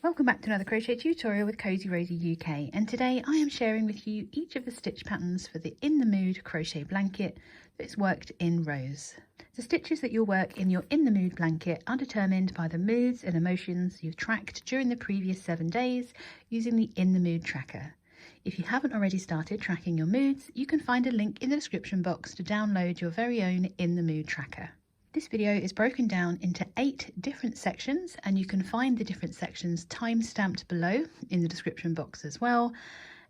Welcome back to another crochet tutorial with Cozy Rosie UK, and today I am sharing with you each of the stitch patterns for the In the Mood crochet blanket that's worked in rows. The stitches that you'll work in your In the Mood blanket are determined by the moods and emotions you've tracked during the previous 7 days using the In the Mood tracker. If you haven't already started tracking your moods, you can find a link in the description box to download your very own In the Mood tracker. This video is broken down into 8 different sections, and you can find the different sections time-stamped below in the description box as well,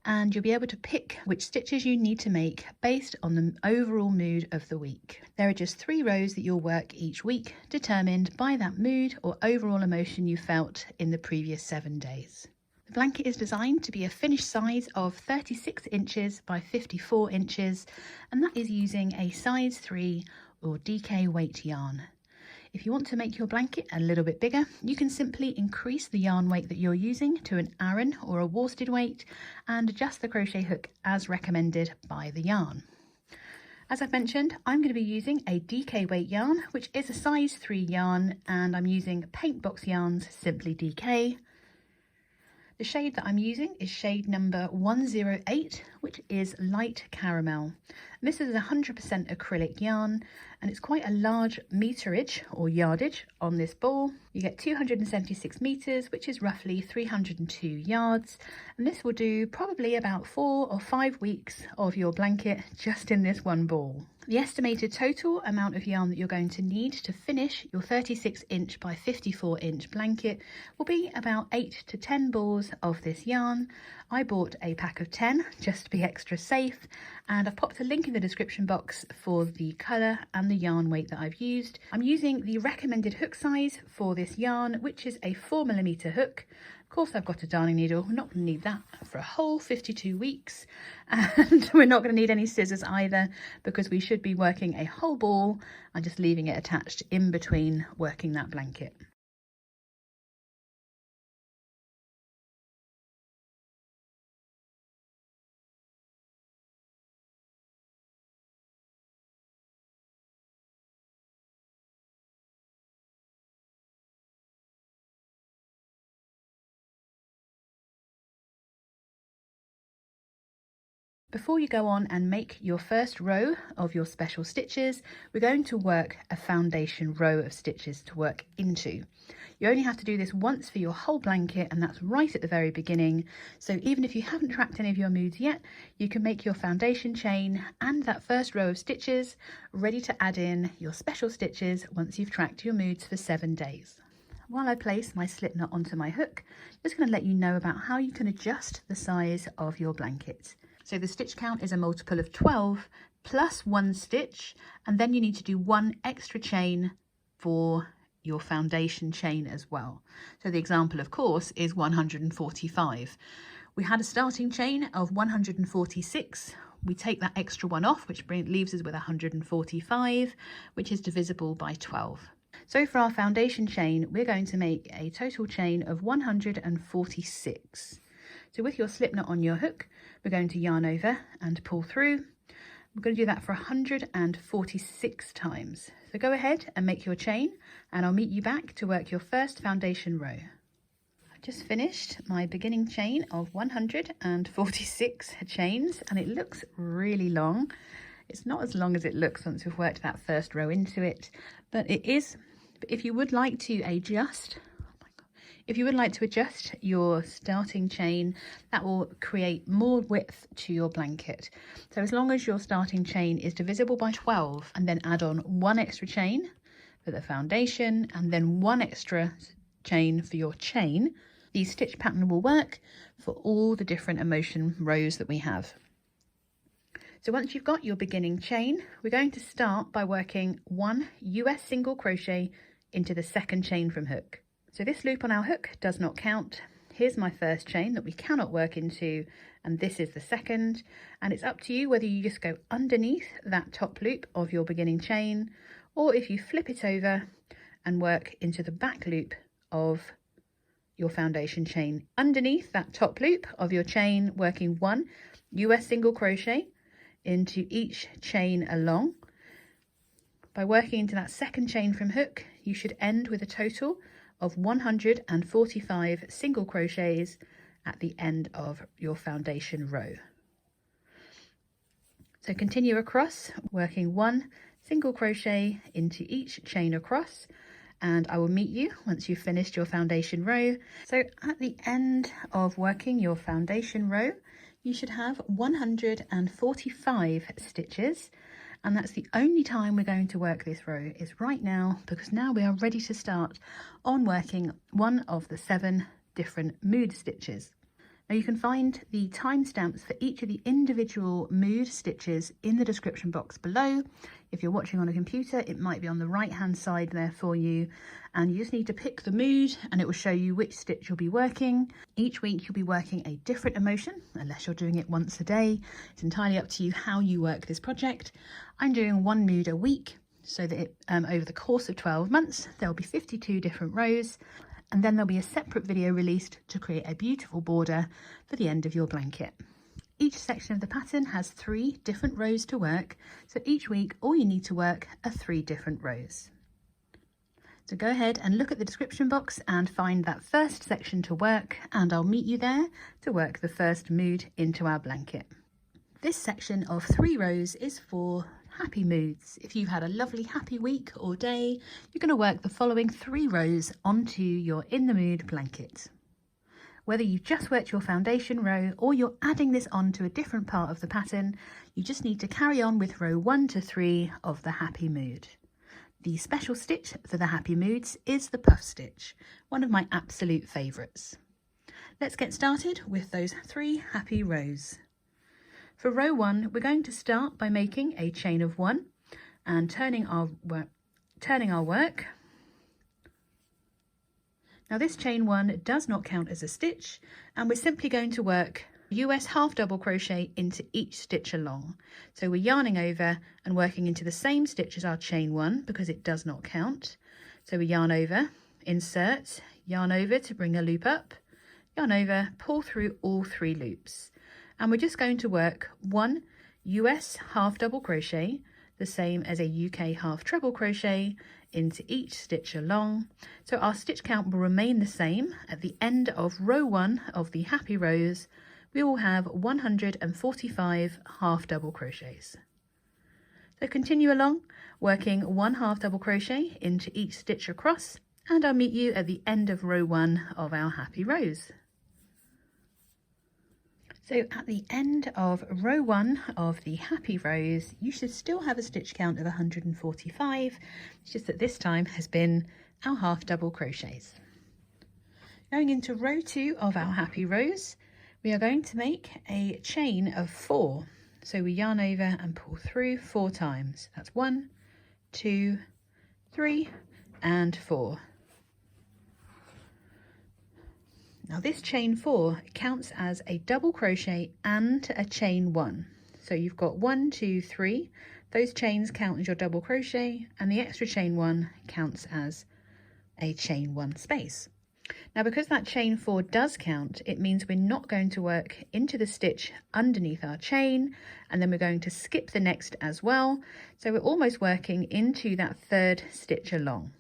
and you'll be able to pick which stitches you need to make based on the overall mood of the week. There are just 3 rows that you'll work each week, determined by that mood or overall emotion you felt in the previous 7 days. The blanket is designed to be a finished size of 36 inches by 54 inches, and that is using a size 3 or DK weight yarn. If you want to make your blanket a little bit bigger, you can simply increase the yarn weight that you're using to an Aran or a worsted weight and adjust the crochet hook as recommended by the yarn. As I've mentioned, I'm going to be using a DK weight yarn, which is a size 3 yarn, and I'm using Paint Box Yarns Simply DK. The shade that I'm using is shade number 108, which is light caramel. And this is 100% acrylic yarn, and it's quite a large meterage or yardage on this ball. You get 276 meters, which is roughly 302 yards, and this will do probably about 4 or 5 weeks of your blanket just in this one ball. The estimated total amount of yarn that you're going to need to finish your 36 inch by 54 inch blanket will be about 8 to 10 balls of this yarn. I bought a pack of 10 just to be extra safe, and I've popped a link in the description box for the colour and the yarn weight that I've used. I'm using the recommended hook size for this yarn, which is a 4mm hook. Of course, I've got a darning needle. We're not going to need that for a whole 52 weeks, and we're not going to need any scissors either, because we should be working a whole ball and just leaving it attached in between working that blanket. Before you go on and make your first row of your special stitches, we're going to work a foundation row of stitches to work into. You only have to do this once for your whole blanket, and that's right at the very beginning. So even if you haven't tracked any of your moods yet, you can make your foundation chain and that first row of stitches ready to add in your special stitches once you've tracked your moods for 7 days. While I place my slip knot onto my hook, I'm just going to let you know about how you can adjust the size of your blanket. So the stitch count is a multiple of 12 plus 1 stitch, and then you need to do 1 extra chain for your foundation chain as well. So the example, of course, is 145. We had a starting chain of 146. We take that extra one off, which leaves us with 145, which is divisible by 12. So for our foundation chain, we're going to make a total chain of 146. So with your slip knot on your hook, we're going to yarn over and pull through. We're going to do that for 146 times. So go ahead and make your chain, and I'll meet you back to work your first foundation row. I've just finished my beginning chain of 146 chains, and it looks really long. It's not as long as it looks once we've worked that first row into it, but it is. If you would like to adjust, your starting chain, that will create more width to your blanket. So as long as your starting chain is divisible by 12, and then add on 1 extra chain for the foundation and then 1 extra chain for your chain, the stitch pattern will work for all the different emotion rows that we have. So once you've got your beginning chain, we're going to start by working 1 US single crochet into the second chain from hook. So this loop on our hook does not count. Here's my first chain that we cannot work into, and this is the second, and it's up to you whether you just go underneath that top loop of your beginning chain, or if you flip it over and work into the back loop of your foundation chain. Underneath that top loop of your chain, working 1 US single crochet into each chain along. By working into that second chain from hook, you should end with a total of 145 single crochets at the end of your foundation row. So continue across, working 1 single crochet into each chain across, and I will meet you once you've finished your foundation row. So at the end of working your foundation row, you should have 145 stitches, and that's the only time we're going to work this row is right now, because now we are ready to start on working one of the 7 different mood stitches. Now you can find the timestamps for each of the individual mood stitches in the description box below. If you're watching on a computer, it might be on the right hand side there for you, and you just need to pick the mood and it will show you which stitch you'll be working. Each week you'll be working a different emotion, unless you're doing it once a day. It's entirely up to you how you work this project. I'm doing 1 mood a week, so that over the course of 12 months there will be 52 different rows. And then there'll be a separate video released to create a beautiful border for the end of your blanket. Each section of the pattern has 3 different rows to work, so each week all you need to work are 3 different rows. So go ahead and look at the description box and find that first section to work, and I'll meet you there to work the first mood into our blanket. This section of 3 rows is for happy moods. If you've had a lovely happy week or day, you're going to work the following 3 rows onto your In the Mood blanket. Whether you've just worked your foundation row or you're adding this on to a different part of the pattern, you just need to carry on with row 1 to 3 of the happy mood. The special stitch for the happy moods is the puff stitch, one of my absolute favourites. Let's get started with those 3 happy rows. For row 1, we're going to start by making a chain of 1 and turning our work. Now this chain 1 does not count as a stitch, and we're simply going to work US half double crochet into each stitch along. So we're yarning over and working into the same stitch as our chain 1 because it does not count. So we yarn over, insert, yarn over to bring a loop up, yarn over, pull through all 3 loops. And we're just going to work 1 US half double crochet, the same as a UK half treble crochet, into each stitch along. So our stitch count will remain the same. At the end of row 1 of the happy rows, we will have 145 half double crochets. So continue along, working 1 half double crochet into each stitch across, and I'll meet you at the end of row 1 of our happy rows. So at the end of row 1 of the happy rows, you should still have a stitch count of 145. It's just that this time has been our half double crochets. Going into row 2 of our happy rows, we are going to make a chain of 4. So we yarn over and pull through 4 times. That's 1, 2, 3, and 4. Now this chain 4 counts as a double crochet and a chain 1. So you've got 1, 2, 3. Those chains count as your double crochet, and the extra chain 1 counts as a chain 1 space. Now because that chain 4 does count, it means we're not going to work into the stitch underneath our chain, and then we're going to skip the next as well. So we're almost working into that 3rd stitch along.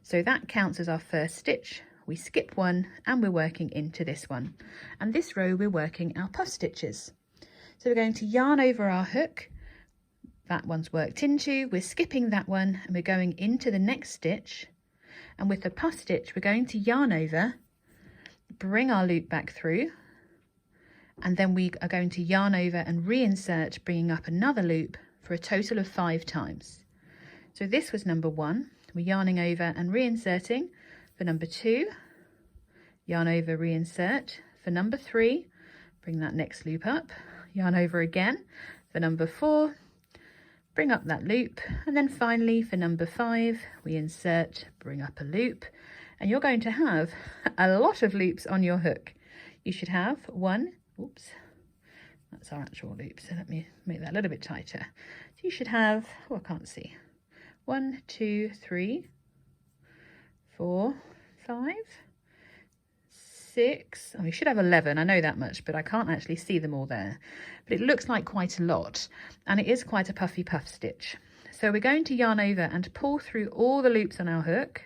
So that counts as our first stitch. We skip 1 and we're working into this one. And this row we're working our puff stitches. So we're going to yarn over our hook. That one's worked into, we're skipping that one and we're going into the next stitch. And with the puff stitch, we're going to yarn over, bring our loop back through, and then we are going to yarn over and reinsert, bringing up another loop for a total of 5 times. So this was number 1. We're yarning over and reinserting for number 2, yarn over, reinsert for number 3, bring that next loop up, yarn over again for number 4, bring up that loop, and then finally for number 5 we insert, bring up a loop, and you're going to have a lot of loops on your hook. You should have 1, oops, that's our actual loop, so let me make that a little bit tighter. So you should have, oh, I can't see, 1, 2, 3, 4, 5, 6, oh, you should have 11, I know that much, but I can't actually see them all there. But it looks like quite a lot, and it is quite a puffy puff stitch. So we're going to yarn over and pull through all the loops on our hook,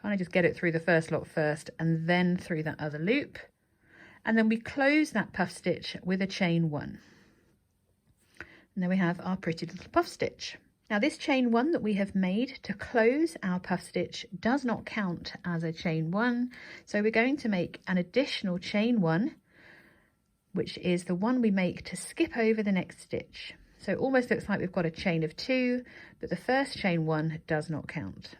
Kind of just get it through the first lot first and then through that other loop. And then we close that puff stitch with a chain 1. And then we have our pretty little puff stitch. Now this chain 1 that we have made to close our puff stitch does not count as a chain 1. So we're going to make an additional chain 1, which is the one we make to skip over the next stitch. So it almost looks like we've got a chain of 2, but the first chain 1 does not count.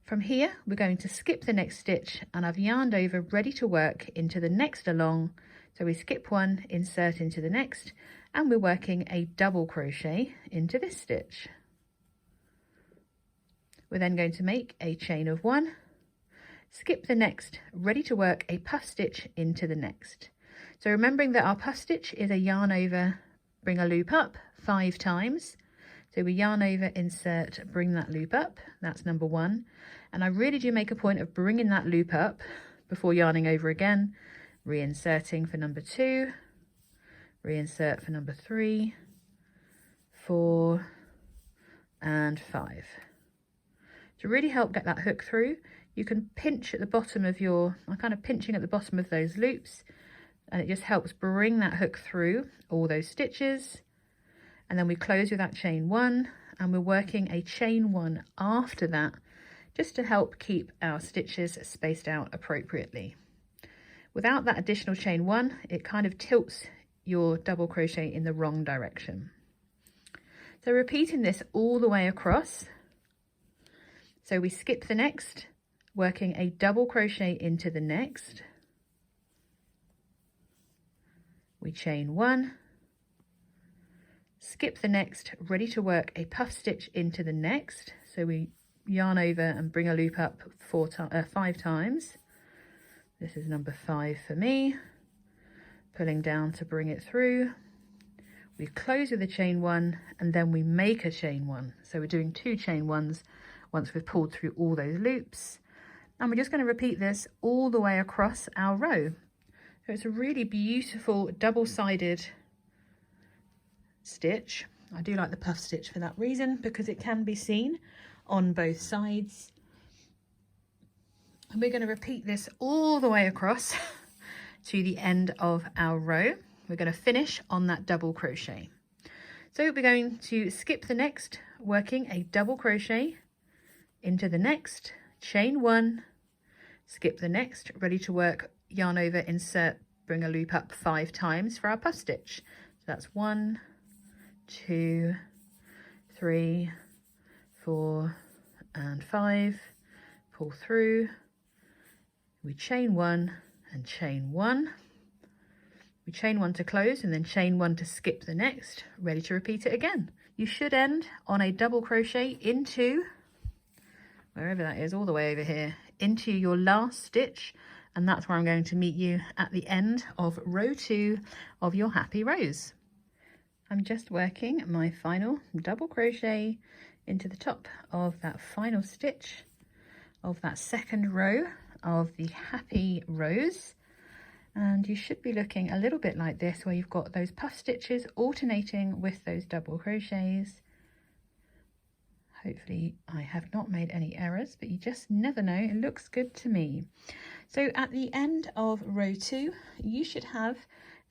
From here, we're going to skip the next stitch, and I've yarned over ready to work into the next along. So we skip 1, insert into the next, and we're working a double crochet into this stitch. We're then going to make a chain of 1, skip the next, ready to work a puff stitch into the next. So remembering that our puff stitch is a yarn over, bring a loop up 5 times. So we yarn over, insert, bring that loop up. That's number 1. And I really do make a point of bringing that loop up before yarning over again, reinserting for number 2, reinsert for number 3, 4, and 5. To really help get that hook through, you can pinch at the bottom of I'm kind of pinching at the bottom of those loops, and it just helps bring that hook through all those stitches. And then we close with that chain 1, and we're working a chain 1 after that, just to help keep our stitches spaced out appropriately. Without that additional chain 1, it kind of tilts your double crochet in the wrong direction. So repeating this all the way across. So we skip the next, working a double crochet into the next. We chain 1, skip the next, ready to work a puff stitch into the next. So we yarn over and bring a loop up 5 times. This is number 5 for me. Pulling down to bring it through. We close with a chain 1, and then we make a chain 1. So we're doing 2 chain 1s once we've pulled through all those loops. And we're just going to repeat this all the way across our row. So it's a really beautiful double-sided stitch. I do like the puff stitch for that reason, because it can be seen on both sides. And we're going to repeat this all the way across to the end of our row. We're going to finish on that double crochet. So we're going to skip the next, working a double crochet into the next, chain 1, skip the next, ready to work, yarn over, insert, bring a loop up 5 times for our puff stitch. So that's 1, 2, 3, 4, and 5. Pull through, we chain 1 and chain 1. We chain 1 to close, and then chain 1 to skip the next, ready to repeat it again. You should end on a double crochet into, wherever that is, all the way over here, into your last stitch, and that's where I'm going to meet you at the end of row 2 of your happy rows. I'm just working my final double crochet into the top of that final stitch of that second row of the happy rows. And you should be looking a little bit like this, where you've got those puff stitches alternating with those double crochets. Hopefully I have not made any errors, but you just never know. It looks good to me. So at the end of row 2, you should have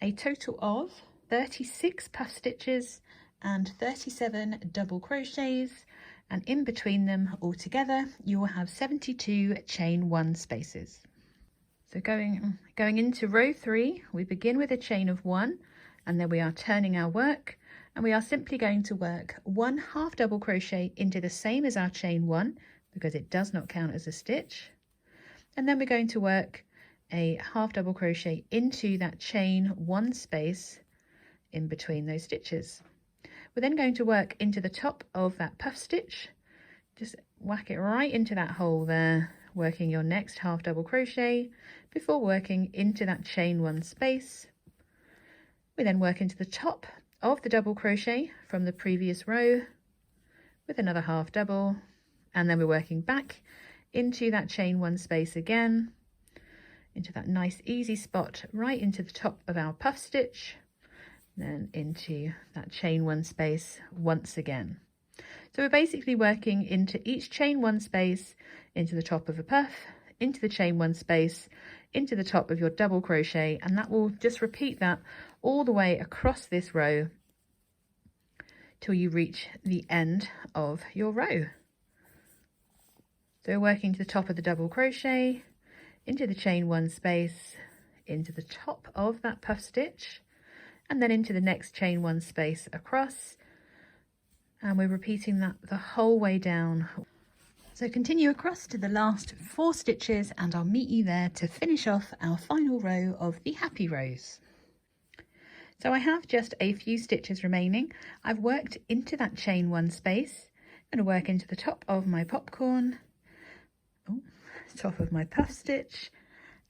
a total of 36 puff stitches and 37 double crochets, and in between them altogether you will have 72 chain 1 spaces. So going into row 3, we begin with a chain of 1, and then we are turning our work, and we are simply going to work 1 half double crochet into the same as our chain 1, because it does not count as a stitch. And then we're going to work a half double crochet into that chain 1 space in between those stitches. We're then going to work into the top of that puff stitch, just whack it right into that hole there, working your next half double crochet before working into that chain 1 space. We then work into the top of the double crochet from the previous row with another half double, and then we're working back into that chain 1 space again, into that nice easy spot right into the top of our puff stitch, then into that chain 1 space once again. So we're basically working into each chain one space, into the top of a puff, into the chain one space, into the top of your double crochet, and that will just repeat that all the way across this row till you reach the end of your row. So we're working to the top of the double crochet, into the chain one space, into the top of that puff stitch, and then into the next chain one space across, and we're repeating that the whole way down. So continue across to the last 4 stitches and I'll meet you there to finish off our final row of the happy rows. So I have just a few stitches remaining. I've worked into that chain one space. I'm going to work into the top of my popcorn, top of my puff stitch,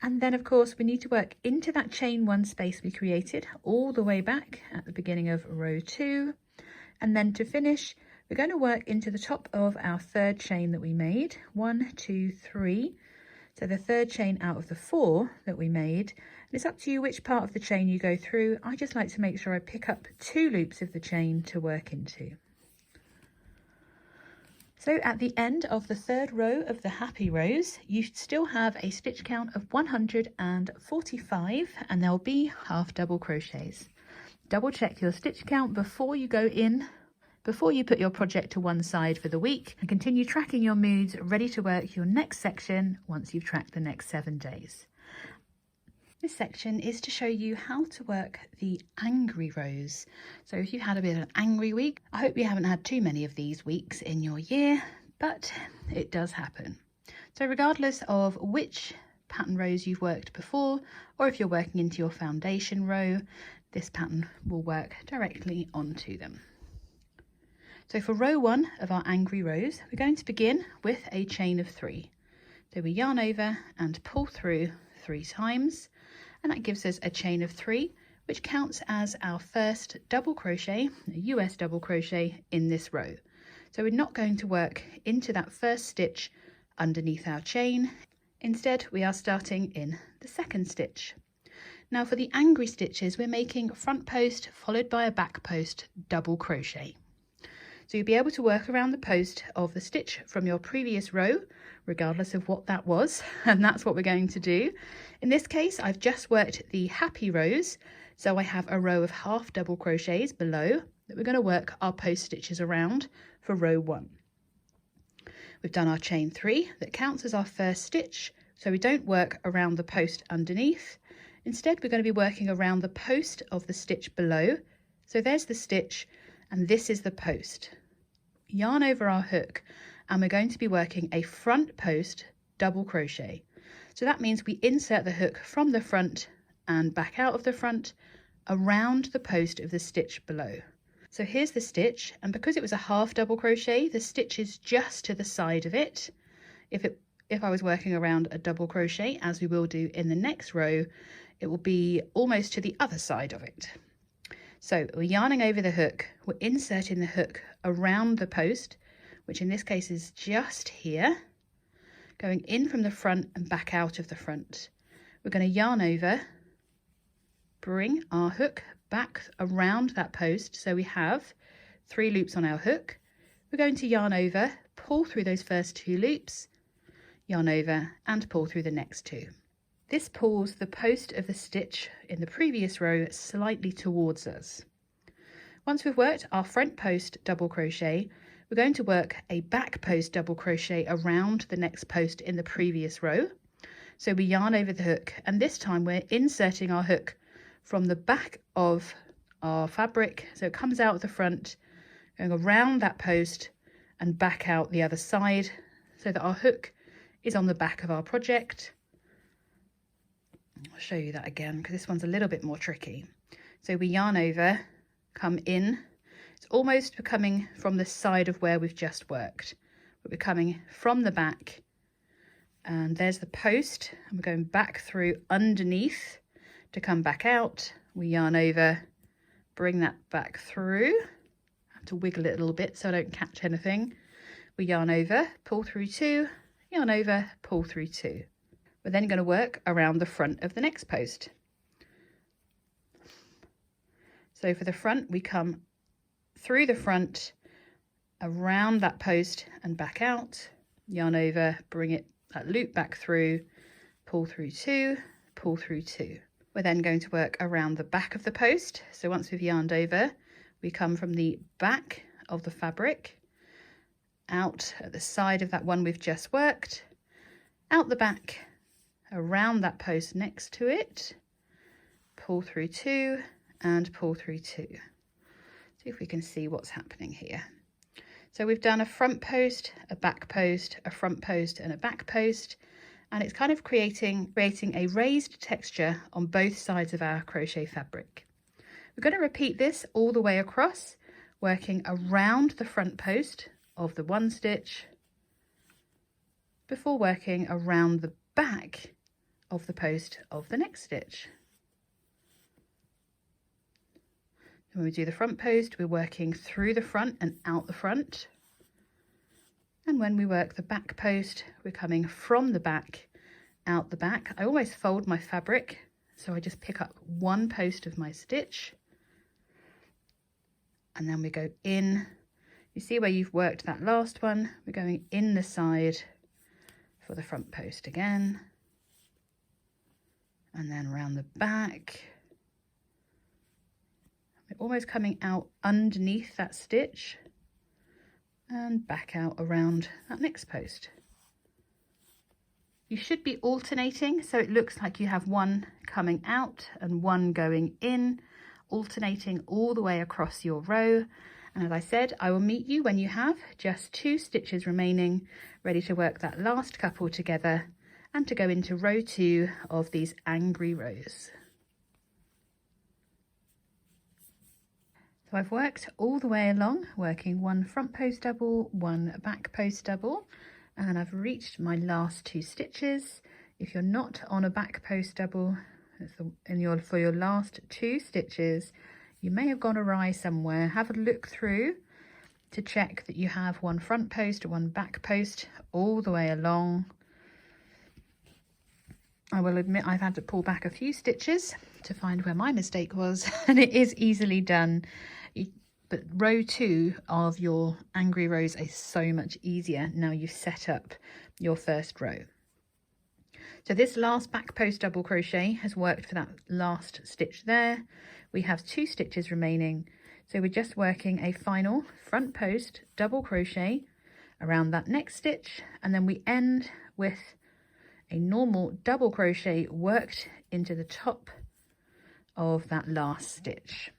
and then of course we need to work into that chain one space we created all the way back at the beginning of row 2, and then to finish we're going to work into the top of our 3rd chain that we made. 1, 2, 3. So the 3rd chain out of the 4 that we made. And it's up to you which part of the chain you go through. I just like to make sure I pick up 2 loops of the chain to work into. So at the end of the 3rd row of the happy rows, you still have a stitch count of 145, and there'll be half double crochets. Double check your stitch count before you go in, before you put your project to one side for the week, and continue tracking your moods ready to work your next section once you've tracked the next 7 days. This section is to show you how to work the angry rows. So if you've had a bit of an angry week, I hope you haven't had too many of these weeks in your year, but it does happen. So regardless of which pattern rows you've worked before, or if you're working into your foundation row, this pattern will work directly onto them. So for row 1 of our angry rows, we're going to begin with a chain of 3. So we yarn over and pull through 3 times, and that gives us a chain of 3, which counts as our first double crochet, a US double crochet in this row. So we're not going to work into that first stitch underneath our chain. Instead, we are starting in the 2nd stitch. Now for the angry stitches, we're making front post followed by a back post double crochet. So you'll be able to work around the post of the stitch from your previous row, regardless of what that was, and that's what we're going to do. In this case, I've just worked the happy rows, so I have a row of half double crochets below that we're going to work our post stitches around for row 1. We've done our chain 3 that counts as our first stitch, so we don't work around the post underneath. Instead, we're going to be working around the post of the stitch below. So there's the stitch, and this is the post. Yarn over our hook, and we're going to be working a front post double crochet. So that means we insert the hook from the front and back out of the front around the post of the stitch below. So here's the stitch, and because it was a half double crochet, the stitch is just to the side of it. If I was working around a double crochet, as we will do in the next row, it will be almost to the other side of it. So we're yarning over the hook, we're inserting the hook around the post, which in this case is just here, going in from the front and back out of the front. We're going to yarn over, bring our hook back around that post, so we have 3 loops on our hook. We're going to yarn over, pull through those first 2 loops, yarn over and pull through the next 2. This pulls the post of the stitch in the previous row slightly towards us. Once we've worked our front post double crochet, we're going to work a back post double crochet around the next post in the previous row. So we yarn over the hook, and this time we're inserting our hook from the back of our fabric, so it comes out of the front, going around that post and back out the other side, so that our hook is on the back of our project. I'll show you that again because this one's a little bit more tricky. So we yarn over, come in, it's almost coming from the side of where we've just worked, but we're coming from the back, and there's the post, and we're going back through underneath to come back out. We yarn over, bring that back through. I have to wiggle it a little bit so I don't catch anything. We yarn over, pull through 2, yarn over, pull through 2. We're then going to work around the front of the next post. So for the front, we come through the front around that post and back out, yarn over, bring that loop back through, pull through 2, pull through 2. We're then going to work around the back of the post. So once we've yarned over, we come from the back of the fabric, out at the side of that one we've just worked, out the back, around that post next to it, pull through 2 and pull through 2. See if we can see what's happening here. So we've done a front post, a back post, a front post and a back post, and it's kind of creating a raised texture on both sides of our crochet fabric. We're going to repeat this all the way across, working around the front post of the one stitch before working around the back of the post of the next stitch. When we do the front post, we're working through the front and out the front. And when we work the back post, we're coming from the back, out the back. I always fold my fabric, so I just pick up one post of my stitch. And then we go in. You see where you've worked that last one? We're going in the side for the front post again. And then around the back. We're almost coming out underneath that stitch and back out around that next post. You should be alternating, so it looks like you have one coming out and one going in, alternating all the way across your row. And as I said, I will meet you when you have just 2 stitches remaining, ready to work that last couple together and to go into row 2 of these angry rows. So I've worked all the way along, working one front post double, one back post double, and I've reached my last 2 stitches. If you're not on a back post double for your last 2 stitches, you may have gone awry somewhere. Have a look through to check that you have one front post, one back post all the way along. I will admit I've had to pull back a few stitches to find where my mistake was, and it is easily done. But row 2 of your angry rows is so much easier now you've set up your first row. So this last back post double crochet has worked for that last stitch there. We have 2 stitches remaining, so we're just working a final front post double crochet around that next stitch, and then we end with a normal double crochet worked into the top of that last stitch.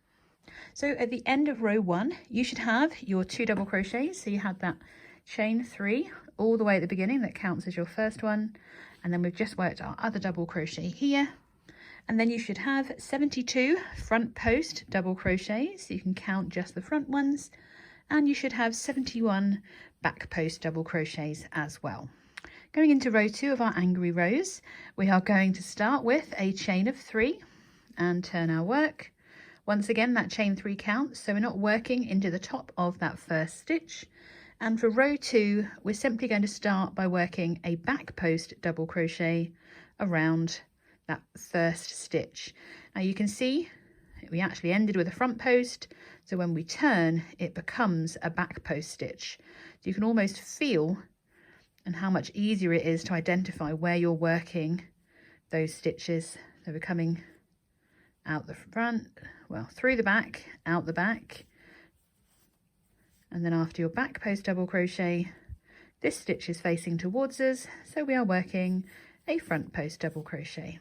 So at the end of row 1, you should have your 2 double crochets. So you had that chain 3 all the way at the beginning, that counts as your first one. And then we've just worked our other double crochet here. And then you should have 72 front post double crochets. So you can count just the front ones. And you should have 71 back post double crochets as well. Going into row 2 of our angry rows, we are going to start with a chain of 3 and turn our work. Once again, that chain 3 counts, so we're not working into the top of that first stitch. And for row 2, we're simply going to start by working a back post double crochet around that first stitch. Now you can see we actually ended with a front post, so when we turn, it becomes a back post stitch. So you can almost feel and how much easier it is to identify where you're working those stitches. So we're coming out the front, well, through the back, out the back, and then after your back post double crochet, this stitch is facing towards us, so we are working a front post double crochet.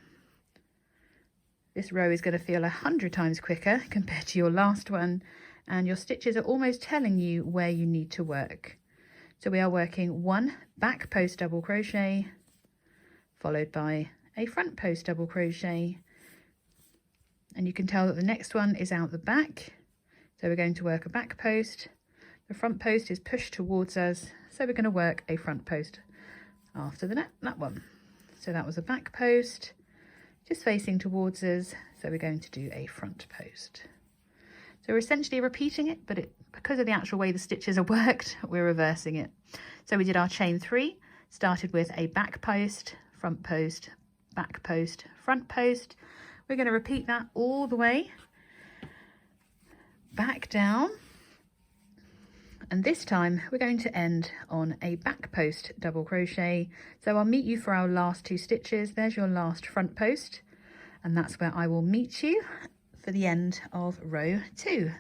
This row is going to feel 100 times quicker compared to your last one, and your stitches are almost telling you where you need to work. So we are working one back post double crochet followed by a front post double crochet, and you can tell that the next one is out the back, so we're going to work a back post. The front post is pushed towards us, so we're going to work a front post after that one. So that was a back post just facing towards us, so we're going to do a front post. So we're essentially repeating it, but because of the actual way the stitches are worked, we're reversing it. So we did our chain 3, started with a back post, front post, back post, front post. We're going to repeat that all the way back down And this time we're going to end on a back post double crochet. So I'll meet you for our last 2 stitches. There's your last front post, and that's where I will meet you for the end of row 2. So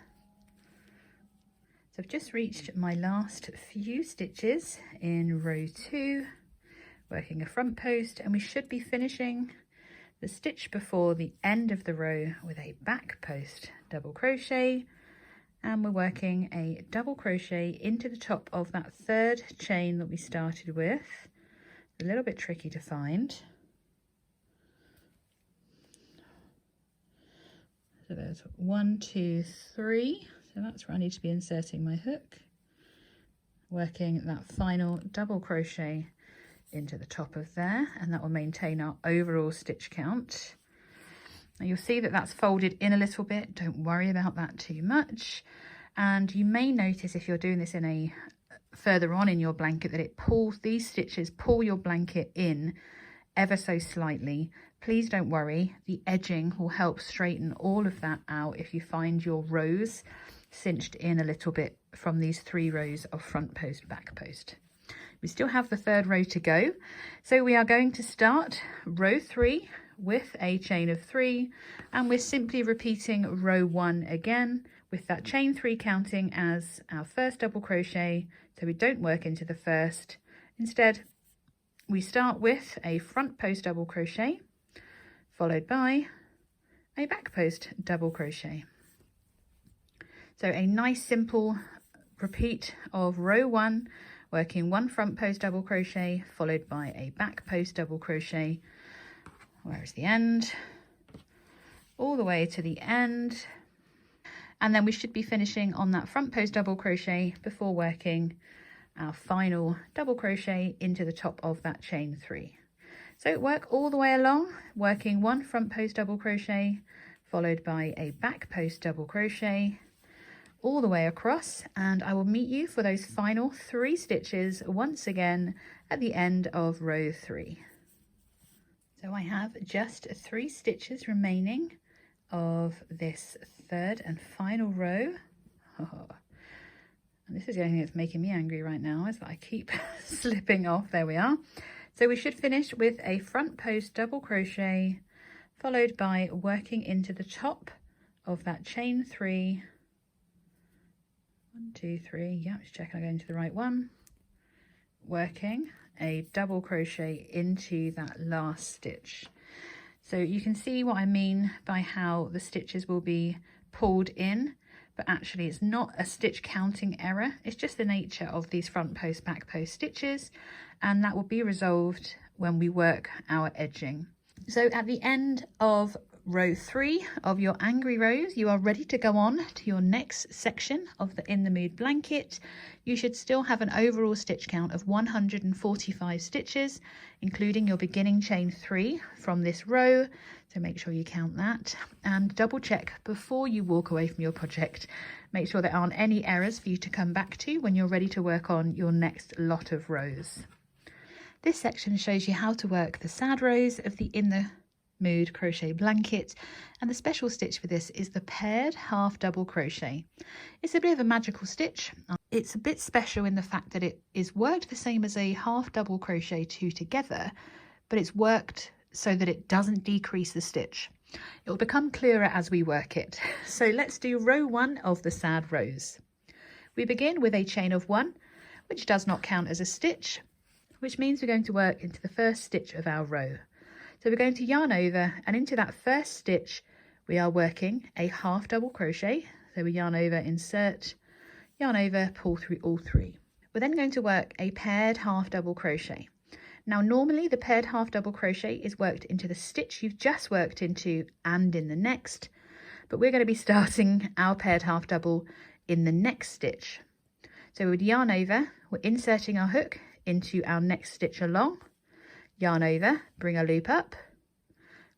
I've just reached my last few stitches in row 2, working a front post, and we should be finishing the stitch before the end of the row with a back post double crochet, and we're working a double crochet into the top of that 3rd chain that we started with. A little bit tricky to find. So there's 1, 2, 3. So that's where I need to be inserting my hook, working that final double crochet into the top of there, and that will maintain our overall stitch count. Now you'll see that that's folded in a little bit. Don't worry about that too much. And you may notice if you're doing this in a further on in your blanket that it pulls, these stitches pull your blanket in ever so slightly. Please don't worry, the edging will help straighten all of that out if you find your rows cinched in a little bit from these 3 rows of front post, back post. We still have the 3rd row to go, so we are going to start row 3 with a chain of 3, and we're simply repeating row 1 again with that chain 3 counting as our first double crochet, so we don't work into the first. Instead, we start with a front post double crochet followed by a back post double crochet. So a nice simple repeat of row 1, working 1 front post double crochet followed by a back post double crochet. Where is the end? All the way to the end. And then we should be finishing on that front post double crochet before working our final double crochet into the top of that chain 3. So work all the way along, working 1 front post double crochet followed by a back post double crochet all the way across, and I will meet you for those final 3 stitches once again at the end of row 3. So I have just 3 stitches remaining of this 3rd and final row. Oh, and this is the only thing that's making me angry right now, is that I keep slipping off. There we are. So we should finish with a front post double crochet followed by working into the top of that chain 3. 1, 2, 3, yeah, just checking I go into the right one. Working a double crochet into that last stitch. So you can see what I mean by how the stitches will be pulled in, but actually it's not a stitch counting error. It's just the nature of these front post, back post stitches, and that will be resolved when we work our edging. So at the end of row 3 of your angry rows, you are ready to go on to your next section of the In the Mood blanket. You should still have an overall stitch count of 145 stitches, including your beginning chain 3 from this row. So make sure you count that and double check before you walk away from your project. Make sure there aren't any errors for you to come back to when you're ready to work on your next lot of rows. This section shows you how to work the sad rows of the In the Mood crochet blanket, and the special stitch for this is the paired half double crochet. It's a bit of a magical stitch. It's a bit special in the fact that it is worked the same as a half double crochet 2 together, but it's worked so that it doesn't decrease the stitch. It will become clearer as we work it. So let's do row 1 of the sad rows. We begin with a chain of 1, which does not count as a stitch, which means we're going to work into the first stitch of our row. So we're going to yarn over, and into that first stitch we are working a half double crochet. So we yarn over, insert, yarn over, pull through all 3. We're then going to work a paired half double crochet. Now normally the paired half double crochet is worked into the stitch you've just worked into and in the next, but we're going to be starting our paired half double in the next stitch. So we would yarn over, we're inserting our hook into our next stitch along, yarn over, bring a loop up.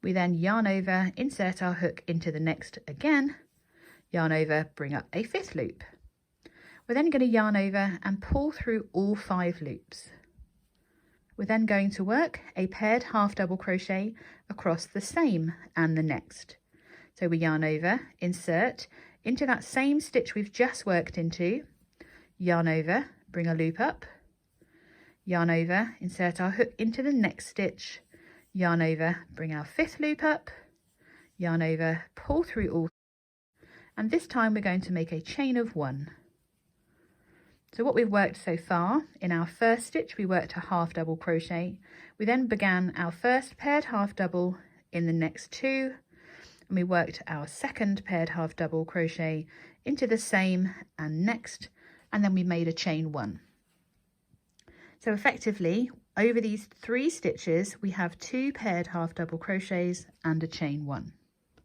We then yarn over, insert our hook into the next again, yarn over, bring up a 5th loop. We're then going to yarn over and pull through all 5 loops. We're then going to work a paired half double crochet across the same and the next. So we yarn over, insert into that same stitch we've just worked into, yarn over, bring a loop up, yarn over, insert our hook into the next stitch, yarn over, bring our 5th loop up, yarn over, pull through all, and this time we're going to make a chain of 1. So what we've worked so far, in our first stitch we worked a half double crochet, we then began our first paired half double in the next 2, and we worked our second paired half double crochet into the same and next, and then we made a chain 1. So effectively, over these 3 stitches, we have 2 paired half double crochets and a chain 1.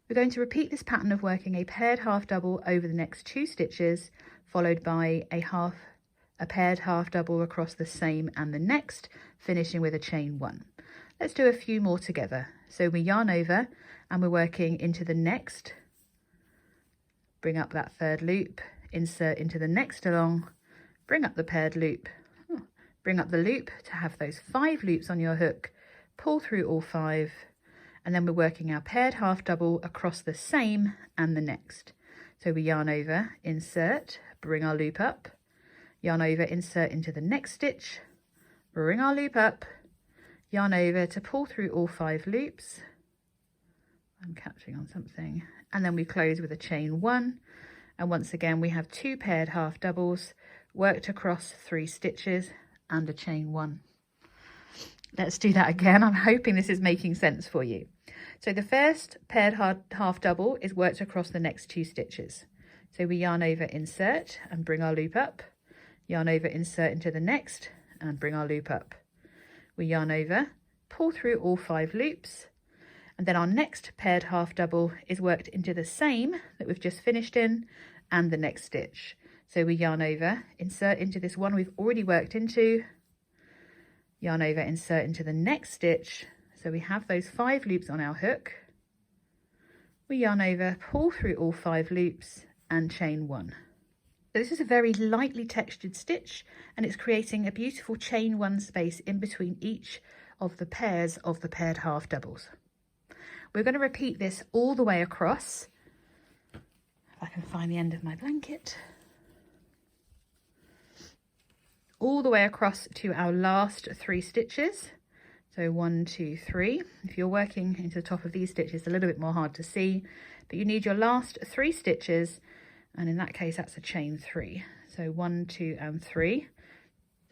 We're going to repeat this pattern of working a paired half double over the next 2 stitches, followed by a paired half double across the same and the next, finishing with a chain 1. Let's do a few more together. So we yarn over and we're working into the next, bring up that 3rd loop, insert into the next along, bring up the paired loop, bring up the loop to have those 5 loops on your hook, pull through all 5, and then we're working our paired half double across the same and the next. So we yarn over, insert, bring our loop up, yarn over, insert into the next stitch, bring our loop up, yarn over to pull through all 5 loops. I'm catching on something, and then we close with a chain 1, and once again we have 2 paired half doubles worked across 3 stitches and a chain 1. Let's do that again. I'm hoping this is making sense for you. So the first paired half double is worked across the next 2 stitches. So we yarn over, insert, and bring our loop up, yarn over, insert into the next, and bring our loop up. We yarn over, pull through all 5 loops, and then our next paired half double is worked into the same that we've just finished in and the next stitch. So we yarn over, insert into this one we've already worked into, yarn over, insert into the next stitch. So we have those 5 loops on our hook. We yarn over, pull through all 5 loops and chain 1. So this is a very lightly textured stitch, and it's creating a beautiful chain 1 space in between each of the pairs of the paired half doubles. We're going to repeat this all the way across. If I can find the end of my blanket. All the way across to our last 3 stitches. So 1, 2, 3. If you're working into the top of these stitches, it's a little bit more hard to see, but you need your last 3 stitches, and in that case that's a chain 3. So 1, 2 and 3.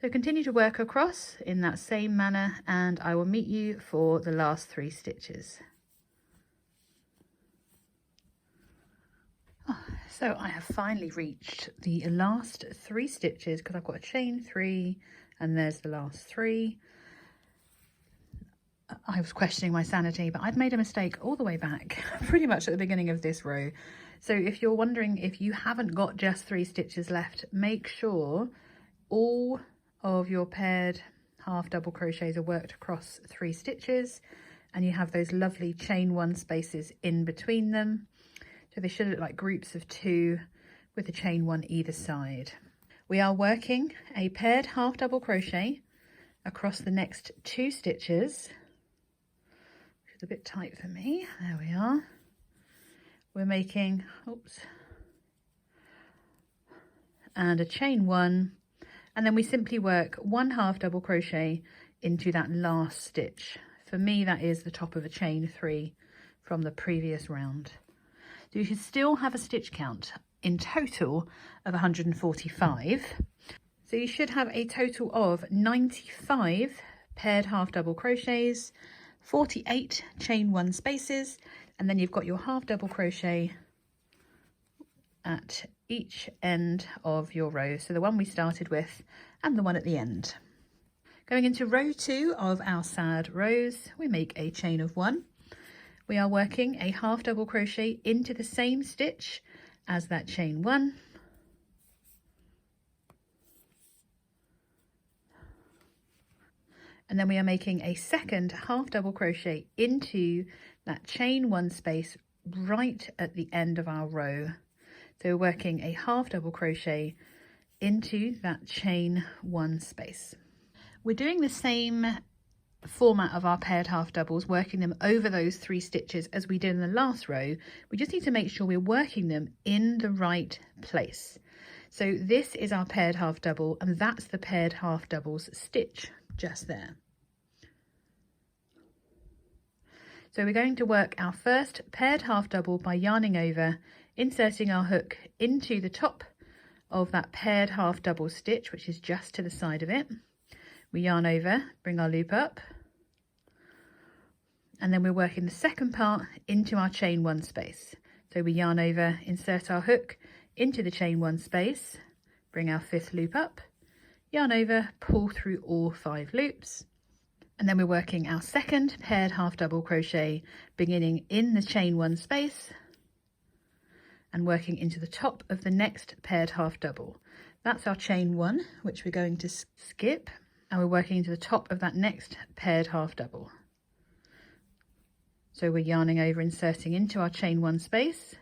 So continue to work across in that same manner, and I will meet you for the last 3 stitches. So I have finally reached the last 3 stitches because I've got a chain 3 and there's the last 3. I was questioning my sanity, but I'd made a mistake all the way back, pretty much at the beginning of this row. So if you're wondering if you haven't got just 3 stitches left, make sure all of your paired half double crochets are worked across 3 stitches, and you have those lovely chain 1 spaces in between them. So they should look like groups of 2 with a chain 1 either side. We are working a paired half double crochet across the next 2 stitches. It's a bit tight for me. There we are. We're making, oops, and a chain 1, and then we simply work 1 half double crochet into that last stitch. For me, that is the top of a chain 3 from the previous round. So you should still have a stitch count in total of 145. So you should have a total of 95 paired half double crochets, 48 chain 1 spaces, and then you've got your half double crochet at each end of your row. So the one we started with and the one at the end. Going into row 2 of our sad rows, we make a chain of 1. We are working a half double crochet into the same stitch as that chain 1. And then we are making a second half double crochet into that chain 1 space right at the end of our row. So we're working a half double crochet into that chain 1 space. We're doing the same format of our paired half doubles, working them over those 3 stitches as we did in the last row. We just need to make sure we're working them in the right place. So this is our paired half double, and that's the paired half doubles stitch just there. So we're going to work our first paired half double by yarning over, inserting our hook into the top of that paired half double stitch, which is just to the side of it. We yarn over, bring our loop up, and then we're working the second part into our chain one space. So we yarn over, insert our hook into the chain one space, bring our fifth loop up, yarn over, pull through all 5 loops, and then we're working our second paired half double crochet, beginning in the chain one space and working into the top of the next paired half double. That's our chain one, which we're going to skip, and we're working into the top of that next paired half double. So we're yarning over, inserting into our chain one space,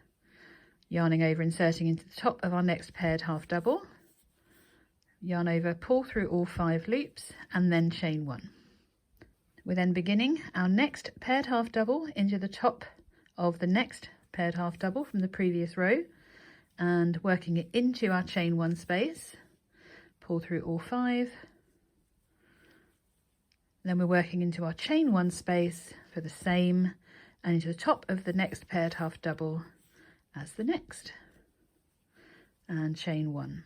yarning over, inserting into the top of our next paired half double, yarn over, pull through all 5 loops, and then chain one. We're then beginning our next paired half double into the top of the next paired half double from the previous row and working it into our chain one space, pull through all 5. Then we're working into our chain one space for the same and into the top of the next paired half double as the next, and chain one.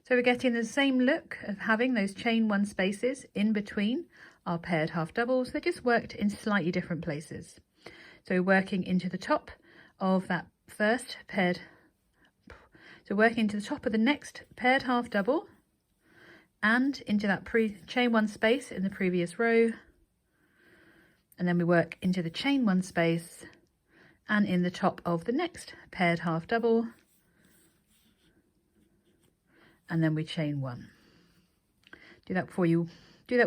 So we're getting the same look of having those chain one spaces in between our paired half doubles. They're just worked in slightly different places. So working into the top of that first paired, so working into the top of the next paired half double and into that chain one space in the previous row, and then we work into the chain one space and in the top of the next paired half double, and then we chain one. Do that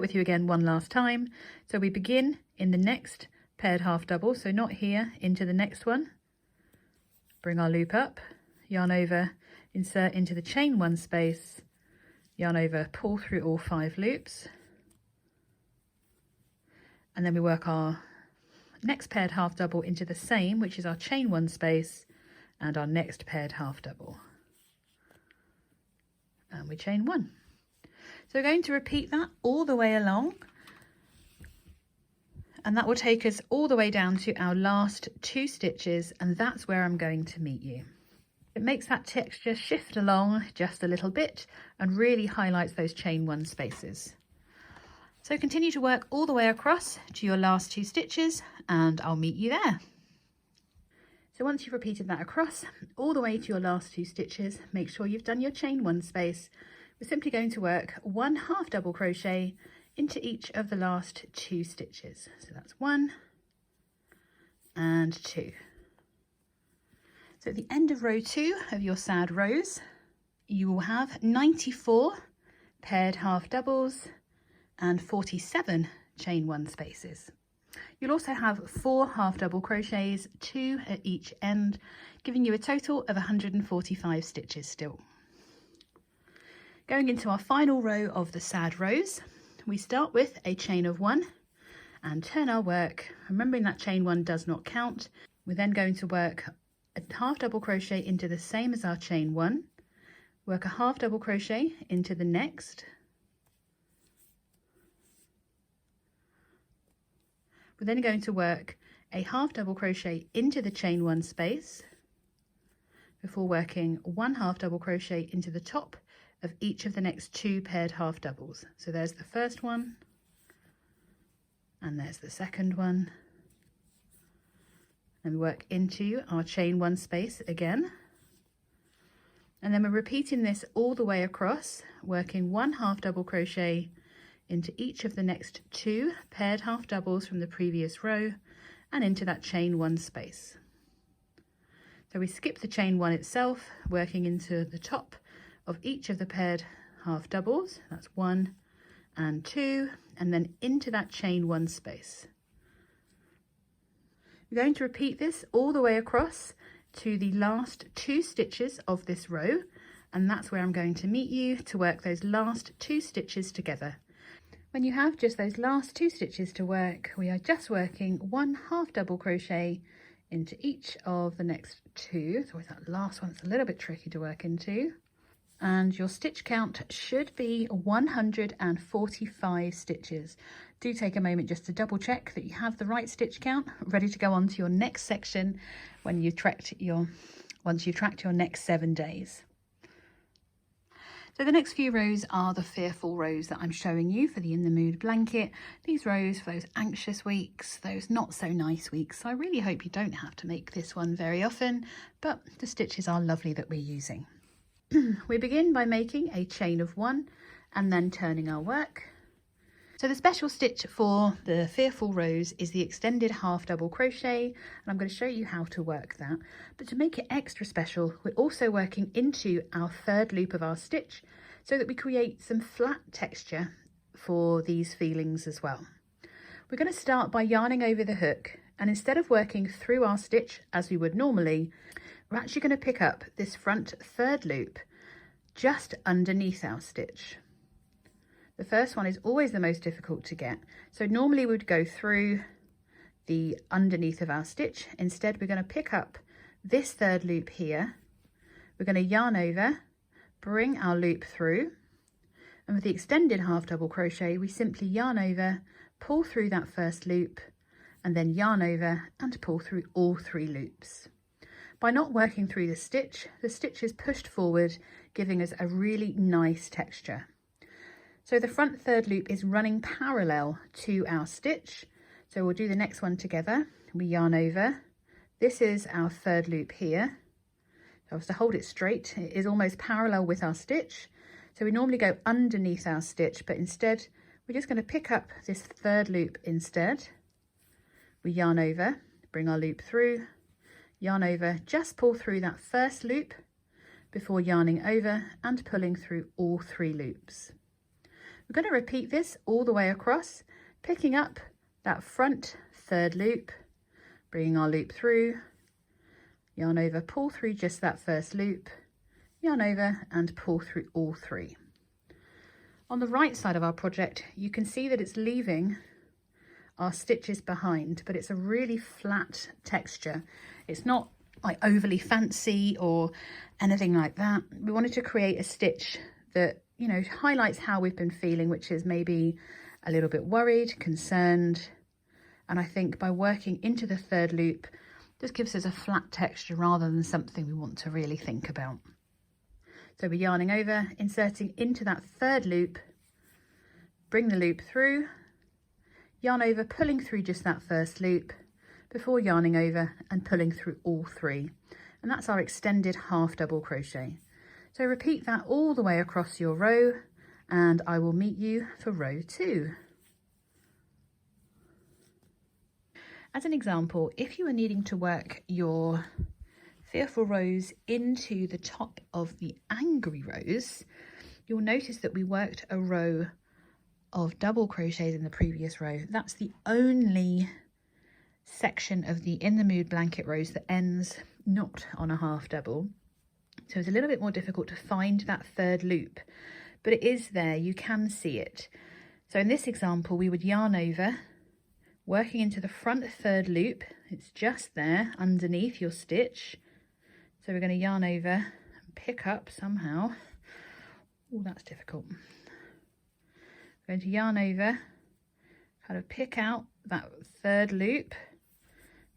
with you again one last time. So we begin in the next paired half double, so not here, into the next one, bring our loop up, yarn over, insert into the chain one space, yarn over, pull through all 5 loops, and then we work our next paired half double into the same, which is our chain one space, and our next paired half double, and we chain one. So we're going to repeat that all the way along, and that will take us all the way down to our last 2 stitches, and that's where I'm going to meet you. It makes that texture shift along just a little bit and really highlights those chain one spaces. So continue to work all the way across to your last 2 stitches and I'll meet you there. So once you've repeated that across all the way to your last 2 stitches, make sure you've done your chain one space. We're simply going to work 1 half double crochet into each of the last 2 stitches. So that's 1 and 2. So at the end of row 2 of your sad rows, you will have 94 paired half doubles and 47 chain one spaces. You'll also have 4 half double crochets, 2 at each end, giving you a total of 145 stitches still. Going into our final row of the sad rows, we start with a chain of 1 and turn our work, remembering that chain 1 does not count. We're then going to work a half double crochet into the same as our chain 1, work a half double crochet into the next, we're then going to work a half double crochet into the chain 1 space before working 1 half double crochet into the top of each of the next 2 paired half doubles. So there's the first one and there's the second one, and we work into our chain 1 space again, and then we're repeating this all the way across, working 1 half double crochet into each of the next 2 paired half doubles from the previous row and into that chain 1 space. So we skip the chain 1 itself, working into the top of each of the paired half doubles, that's 1 and 2, and then into that chain 1 space. We're going to repeat this all the way across to the last 2 stitches of this row, and that's where I'm going to meet you to work those last 2 stitches together. When you have just those last 2 stitches to work, we are just working 1 half double crochet into each of the next 2. So that last one's a little bit tricky to work into. and your stitch count should be 145 stitches. Do take a moment just to double check that you have the right stitch count, ready to go on to your next section when you've tracked your next 7 days. So the next few rows are the fearful rows that I'm showing you for the In the Mood blanket. These rows for those anxious weeks, those not so nice weeks. So I really hope you don't have to make this one very often, but the stitches are lovely that we're using. We begin by making a chain of 1 and then turning our work. So the special stitch for the fearful rows is the extended half double crochet, and I'm going to show you how to work that. But to make it extra special, we're also working into our 3rd loop of our stitch so that we create some flat texture for these feelings as well. We're going to start by yarning over the hook, and instead of working through our stitch as we would normally, we're actually going to pick up this front 3rd loop just underneath our stitch. The first one is always the most difficult to get. So normally we'd go through the underneath of our stitch. Instead, we're going to pick up this 3rd loop here. We're going to yarn over, bring our loop through. And with the extended half double crochet, we simply yarn over, pull through that 1st loop, and then yarn over and pull through all 3 loops. By not working through the stitch is pushed forward, giving us a really nice texture. So the front 3rd loop is running parallel to our stitch. So we'll do the next one together. We yarn over. This is our 3rd loop here. So I was to hold it straight. It is almost parallel with our stitch. So we normally go underneath our stitch, but instead we're just going to pick up this 3rd loop instead. We yarn over, bring our loop through, yarn over, just pull through that 1st loop before yarning over and pulling through all 3 loops. We're going to repeat this all the way across, picking up that front 3rd loop, bringing our loop through, yarn over, pull through just that 1st loop, yarn over and pull through all 3. On the right side of our project, you can see that it's leaving our stitches behind, but it's a really flat texture. It's not like overly fancy or anything like that. We wanted to create a stitch that, you know, highlights how we've been feeling, which is maybe a little bit worried, concerned. And I think by working into the 3rd loop, this gives us a flat texture rather than something we want to really think about. So we're yarning over, inserting into that 3rd loop, bring the loop through, yarn over, pulling through just that 1st loop before yarning over and pulling through all 3. And that's our extended half double crochet. So repeat that all the way across your row, and I will meet you for row 2. As an example, if you are needing to work your fearful rows into the top of the angry rows, you'll notice that we worked a row of double crochets in the previous row. That's the only section of the In the Mood blanket rows that ends not on a half double. So it's a little bit more difficult to find that 3rd loop, but it is there, you can see it. So in this example, we would yarn over, working into the front 3rd loop. It's just there underneath your stitch. So we're going to yarn over and pick up somehow. Oh, that's difficult. We're going to yarn over, kind of pick out that 3rd loop,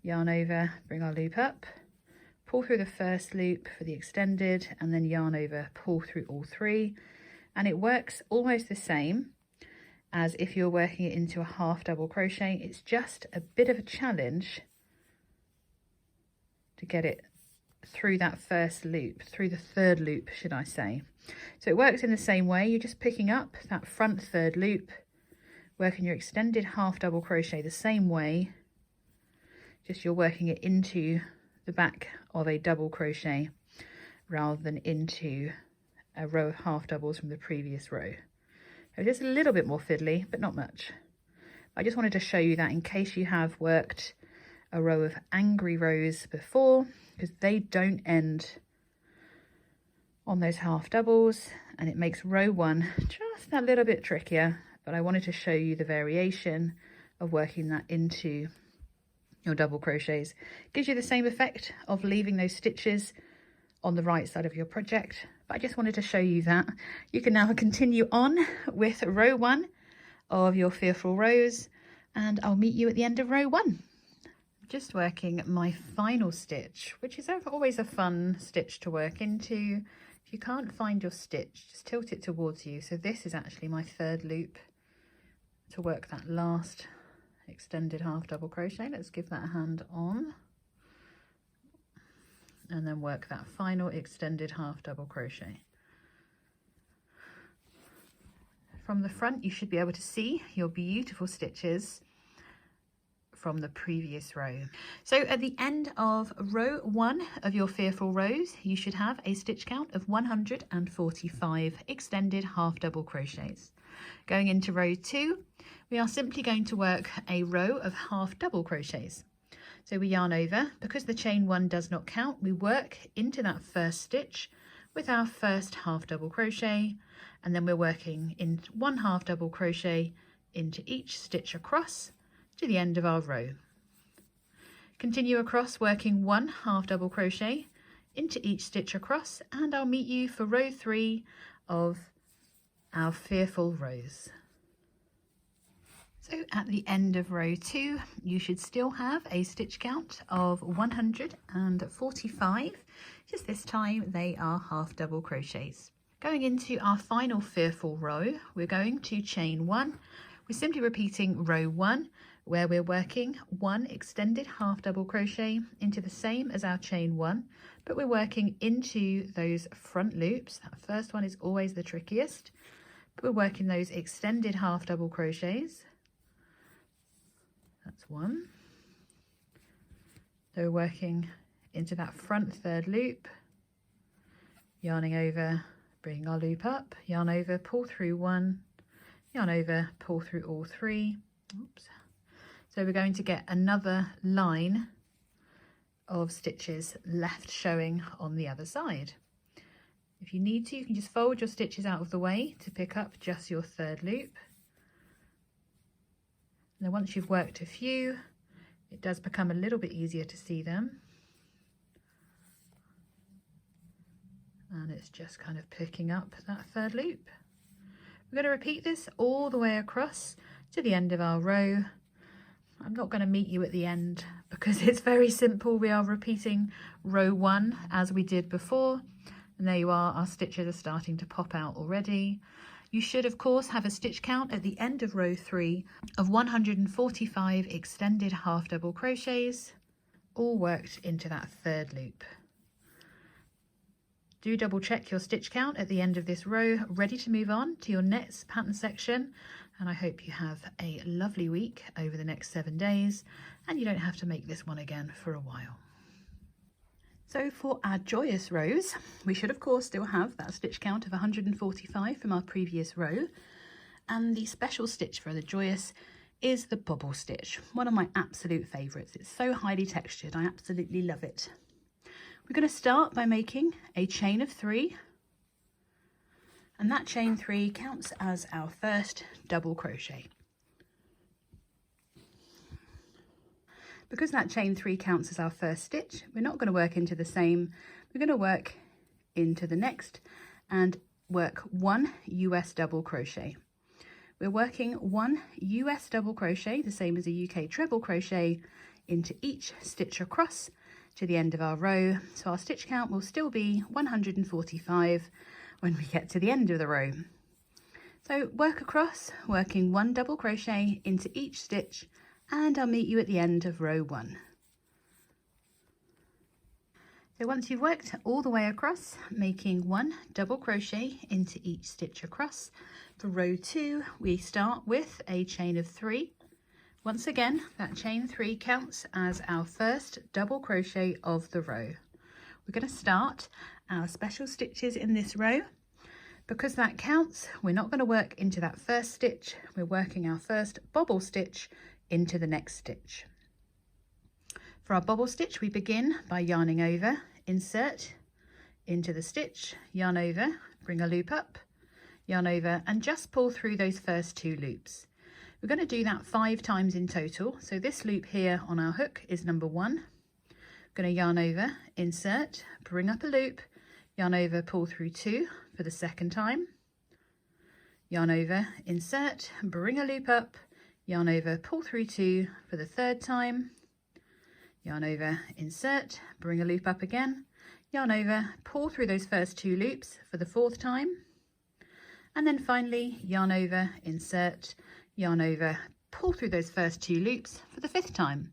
yarn over, bring our loop up, pull through the 1st loop for the extended, and then yarn over, pull through all 3. And it works almost the same as if you're working it into a half double crochet. It's just a bit of a challenge to get it through that 1st loop, through the 3rd loop, should I say. So it works in the same way. You're just picking up that front 3rd loop, working your extended half double crochet the same way, just you're working it into the back of a double crochet rather than into a row of half doubles from the previous row. So just a little bit more fiddly, but not much. I just wanted to show you that in case you have worked a row of angry rows before, because they don't end on those half doubles, and it makes row 1 just that little bit trickier. But I wanted to show you the variation of working that into your double crochets. Gives you the same effect of leaving those stitches on the right side of your project, but I just wanted to show you that. You can now continue on with row 1 of your Fearful Rose, and I'll meet you at the end of row 1. Just working my final stitch, which is always a fun stitch to work into. If you can't find your stitch, just tilt it towards you. So this is actually my 3rd loop to work that last extended half double crochet. Let's give that a hand on and then work that final extended half double crochet. From the front you should be able to see your beautiful stitches from the previous row. So at the end of row 1 of your Fearful Rose, you should have a stitch count of 145 extended half double crochets. Going into row 2, we are simply going to work a row of half double crochets. So we yarn over. Because the chain 1 does not count, we work into that first stitch with our first half double crochet, and then we're working in 1 half double crochet into each stitch across to the end of our row. Continue across, working 1 half double crochet into each stitch across, and I'll meet you for row 3 of our Fearful Rose. So at the end of row 2, you should still have a stitch count of 145, just this time they are half double crochets. Going into our final Fearful row, we're going to chain 1. We're simply repeating row 1, where we're working 1 extended half double crochet into the same as our chain 1, but we're working into those front loops. That first one is always the trickiest, but we're working those extended half double crochets. That's 1. So we're working into that front 3rd loop, yarning over, bring our loop up, yarn over, pull through 1, yarn over, pull through all 3. Oops. So we're going to get another line of stitches left showing on the other side. If you need to, you can just fold your stitches out of the way to pick up just your 3rd loop. Now once you've worked a few, it does become a little bit easier to see them. And it's just kind of picking up that 3rd loop. We're going to repeat this all the way across to the end of our row. I'm not going to meet you at the end because it's very simple. We are repeating row 1 as we did before. And there you are, our stitches are starting to pop out already. You should of course have a stitch count at the end of row 3 of 145 extended half double crochets, all worked into that 3rd loop. Do double check your stitch count at the end of this row, ready to move on to your next pattern section. And I hope you have a lovely week over the next 7 days, and you don't have to make this one again for a while. So for our Joyous rows, we should of course still have that stitch count of 145 from our previous row. And the special stitch for the Joyous is the Bobble stitch, one of my absolute favourites. It's so highly textured, I absolutely love it. We're going to start by making a chain of 3. And that chain 3 counts as our first double crochet. Because that chain 3 counts as our first stitch, we're not going to work into the same. We're going to work into the next and work 1 US double crochet. We're working 1 US double crochet, the same as a UK treble crochet, into each stitch across to the end of our row. So our stitch count will still be 145 when we get to the end of the row. So work across, working 1 double crochet into each stitch, and I'll meet you at the end of row 1. So once you've worked all the way across, making 1 double crochet into each stitch across, for row 2 we start with a chain of 3. Once again, that chain 3 counts as our first double crochet of the row. We're going to start our special stitches in this row. Because that counts, we're not going to work into that first stitch. We're working our first bobble stitch into the next stitch. For our bobble stitch, we begin by yarning over, insert into the stitch, yarn over, bring a loop up, yarn over, and just pull through those first 2 loops. We're going to do that 5 times in total. So this loop here on our hook is number 1. I'm going to yarn over, insert, bring up a loop, yarn over, pull through 2 for the second time, yarn over, insert, bring a loop up, yarn over, pull through 2 for the third time, yarn over, insert, bring a loop up again, yarn over, pull through those first 2 loops for the fourth time, and then finally yarn over, insert, yarn over, pull through those first 2 loops for the fifth time.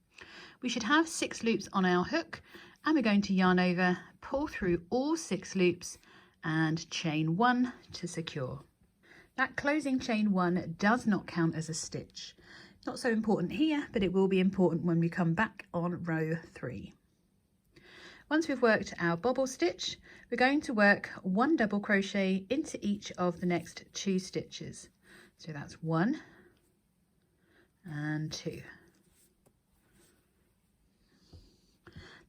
We should have 6 loops on our hook, and we're going to yarn over, pull through all 6 loops and chain 1 to secure. That closing chain 1 does not count as a stitch. Not so important here, but it will be important when we come back on row 3. Once we've worked our bobble stitch, we're going to work 1 double crochet into each of the next 2 stitches. So that's 1 and 2.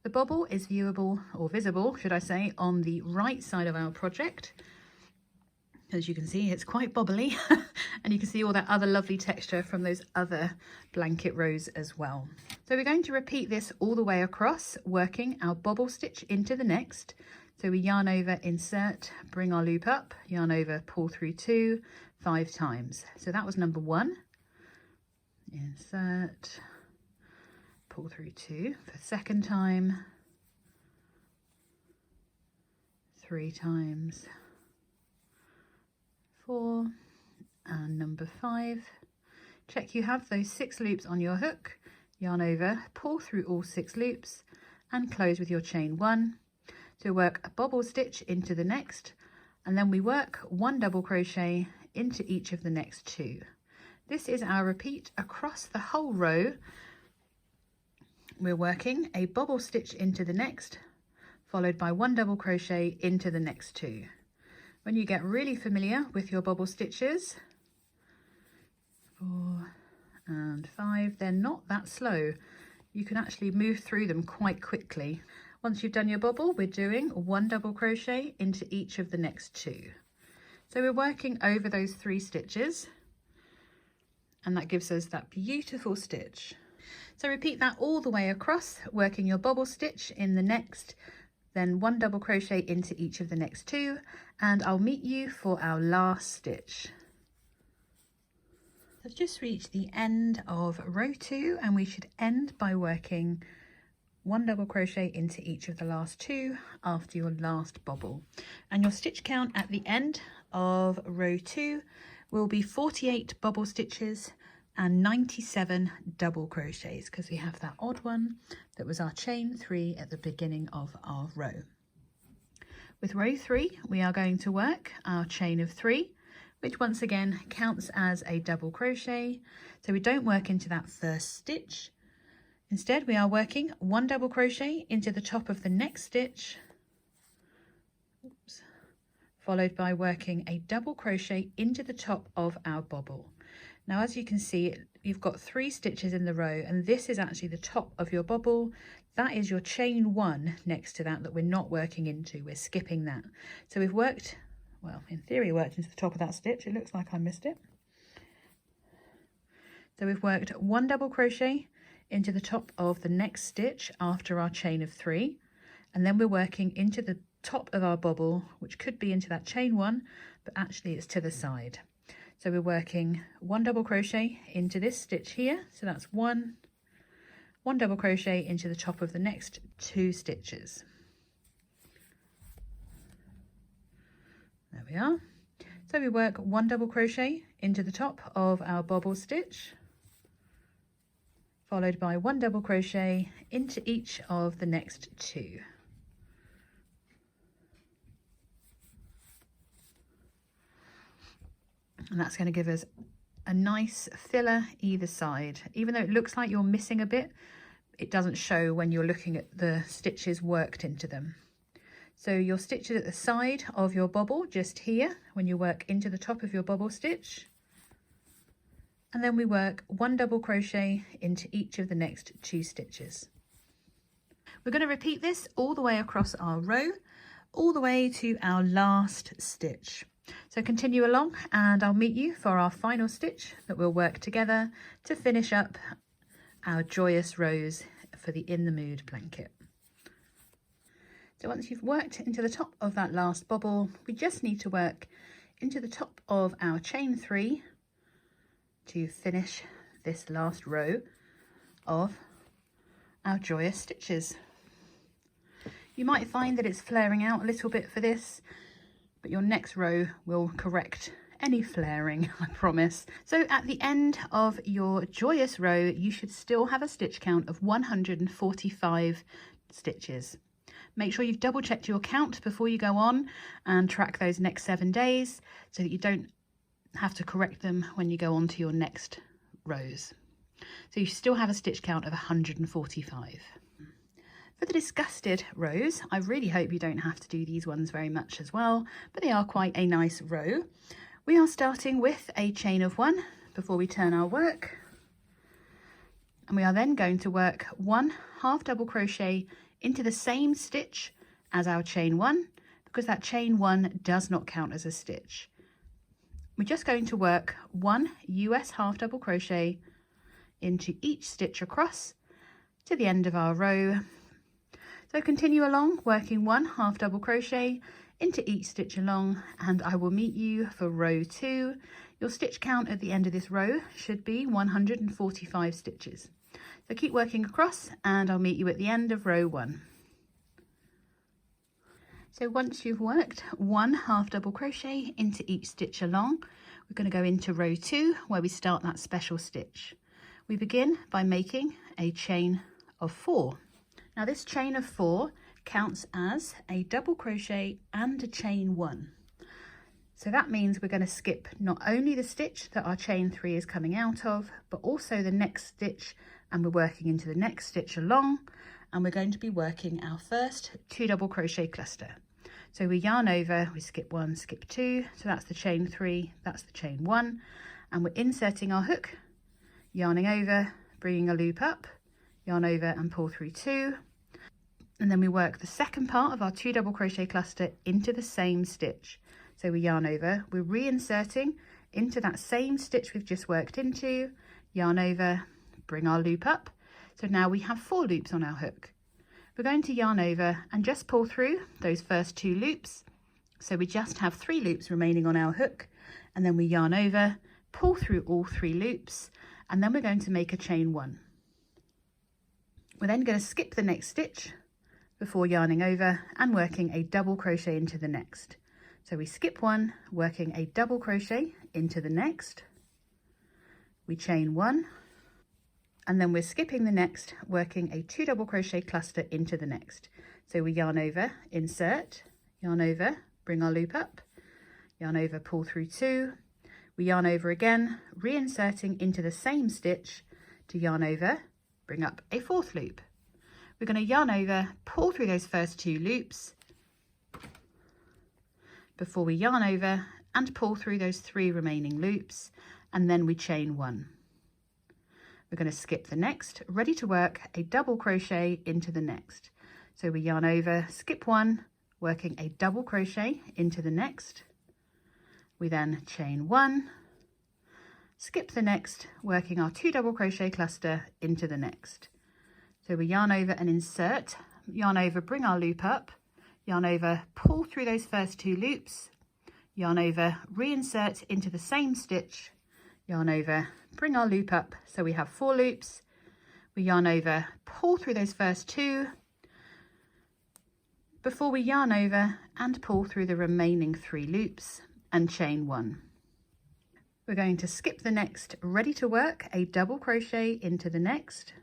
The bobble is viewable, or visible should I say, on the right side of our project. As you can see, it's quite bobbly and you can see all that other lovely texture from those other blanket rows as well. So we're going to repeat this all the way across, working our bobble stitch into the next. So we yarn over, insert, bring our loop up, yarn over, pull through 2, 5 times. So that was number 1. Insert, pull through 2 for the second time, 3 times, 4, and number 5. Check you have those 6 loops on your hook, yarn over, pull through all 6 loops and close with your chain 1. So work a bobble stitch into the next, and then we work 1 double crochet into each of the next 2. This is our repeat across the whole row. We're working a bobble stitch into the next, followed by 1 double crochet into the next 2. When you get really familiar with your bobble stitches, 4 and 5, they're not that slow. You can actually move through them quite quickly. Once you've done your bobble, we're doing 1 double crochet into each of the next 2. So we're working over those 3 stitches, and that gives us that beautiful stitch. So repeat that all the way across, working your bobble stitch in the next, then 1 double crochet into each of the next 2, and I'll meet you for our last stitch. I've just reached the end of row 2, and we should end by working 1 double crochet into each of the last 2 after your last bobble. And your stitch count at the end of row 2 will be 48 bobble stitches and 97 double crochets, because we have that odd one that was our chain 3 at the beginning of our row. With row 3, we are going to work our chain of 3, which once again counts as a double crochet. So we don't work into that first stitch. Instead, we are working 1 double crochet into the top of the next stitch, followed by working a double crochet into the top of our bobble. Now, as you can see, you've got 3 stitches in the row, and this is actually the top of your bobble. That is your chain 1 next to that we're not working into. We're skipping that. So we've worked, well, in theory, worked into the top of that stitch. It looks like I missed it. So we've worked 1 double crochet into the top of the next stitch after our chain of 3, and then we're working into the top of our bobble, which could be into that chain 1, but actually it's to the side. So we're working 1 double crochet into this stitch here, so that's 1 double crochet into the top of the next 2 stitches. There we are. So we work 1 double crochet into the top of our bobble stitch, followed by 1 double crochet into each of the next 2. And that's going to give us a nice filler either side. Even though it looks like you're missing a bit, it doesn't show when you're looking at the stitches worked into them. So your stitches at the side of your bobble, just here, when you work into the top of your bobble stitch, and then we work 1 double crochet into each of the next 2 stitches. We're going to repeat this all the way across our row, all the way to our last stitch. So continue along, and I'll meet you for our final stitch that we'll work together to finish up our joyous rows for the In the Mood blanket. So once you've worked into the top of that last bobble, we just need to work into the top of our chain 3 to finish this last row of our Joyous stitches. You might find that it's flaring out a little bit for this, but your next row will correct any flaring, I promise. So at the end of your Joyous row, you should still have a stitch count of 145 stitches. Make sure you've double checked your count before you go on and track those next 7 days so that you don't have to correct them when you go on to your next rows. So you still have a stitch count of 145. For the Disgusted rows, I really hope you don't have to do these ones very much as well, but they are quite a nice row. We are starting with a chain of 1 before we turn our work, and we are then going to work 1 half double crochet into the same stitch as our chain 1, because that chain 1 does not count as a stitch. We're just going to work 1 US half double crochet into each stitch across to the end of our row. So continue along, working 1 half double crochet into each stitch along, and I will meet you for row 2. Your stitch count at the end of this row should be 145 stitches. So keep working across and I'll meet you at the end of row 1. So once you've worked 1 half double crochet into each stitch along, we're going to go into row 2 where we start that special stitch. We begin by making a chain of 4. Now this chain of 4 counts as a double crochet and a chain 1. So that means we're going to skip not only the stitch that our chain 3 is coming out of, but also the next stitch, and we're working into the next stitch along, and we're going to be working our first 2 double crochet cluster. So we yarn over, we skip 1, skip 2, so that's the chain 3, that's the chain 1, and we're inserting our hook, yarning over, bringing a loop up, yarn over and pull through 2, and then we work the second part of our 2 double crochet cluster into the same stitch. So we yarn over, we're reinserting into that same stitch we've just worked into, yarn over, bring our loop up. So now we have 4 loops on our hook. We're going to yarn over and just pull through those first 2 loops. So we just have 3 loops remaining on our hook, and then we yarn over, pull through all 3 loops, and then we're going to make a chain 1. We're then going to skip the next stitch before yarning over and working a double crochet into the next. So we skip 1, working a double crochet into the next, we chain 1, and then we're skipping the next, working a 2 double crochet cluster into the next. So we yarn over, insert, yarn over, bring our loop up, yarn over, pull through 2, we yarn over again, reinserting into the same stitch to yarn over, bring up a 4th loop. We're going to yarn over, pull through those first 2 loops before we yarn over and pull through those 3 remaining loops, and then we chain 1. We're going to skip the next, ready to work a double crochet into the next. So we yarn over, skip 1, working a double crochet into the next. We then chain 1, skip the next, working our 2 double crochet cluster into the next. So we yarn over and insert, yarn over, bring our loop up, yarn over, pull through those first 2 loops, yarn over, reinsert into the same stitch, yarn over, bring our loop up, so we have 4 loops, we yarn over, pull through those first 2 before we yarn over and pull through the remaining 3 loops and chain 1. We're going to skip the next, ready to work a double crochet into the next,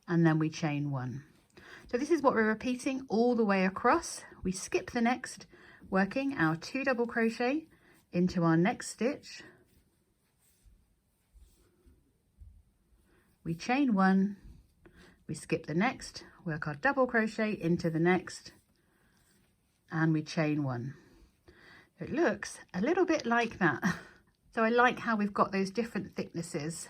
and then we chain 1. So this is what we're repeating all the way across. We skip the next, working our 2 double crochet into our next stitch, we chain 1, we skip the next, work our double crochet into the next, and we chain 1. It looks a little bit like that. So I like how we've got those different thicknesses.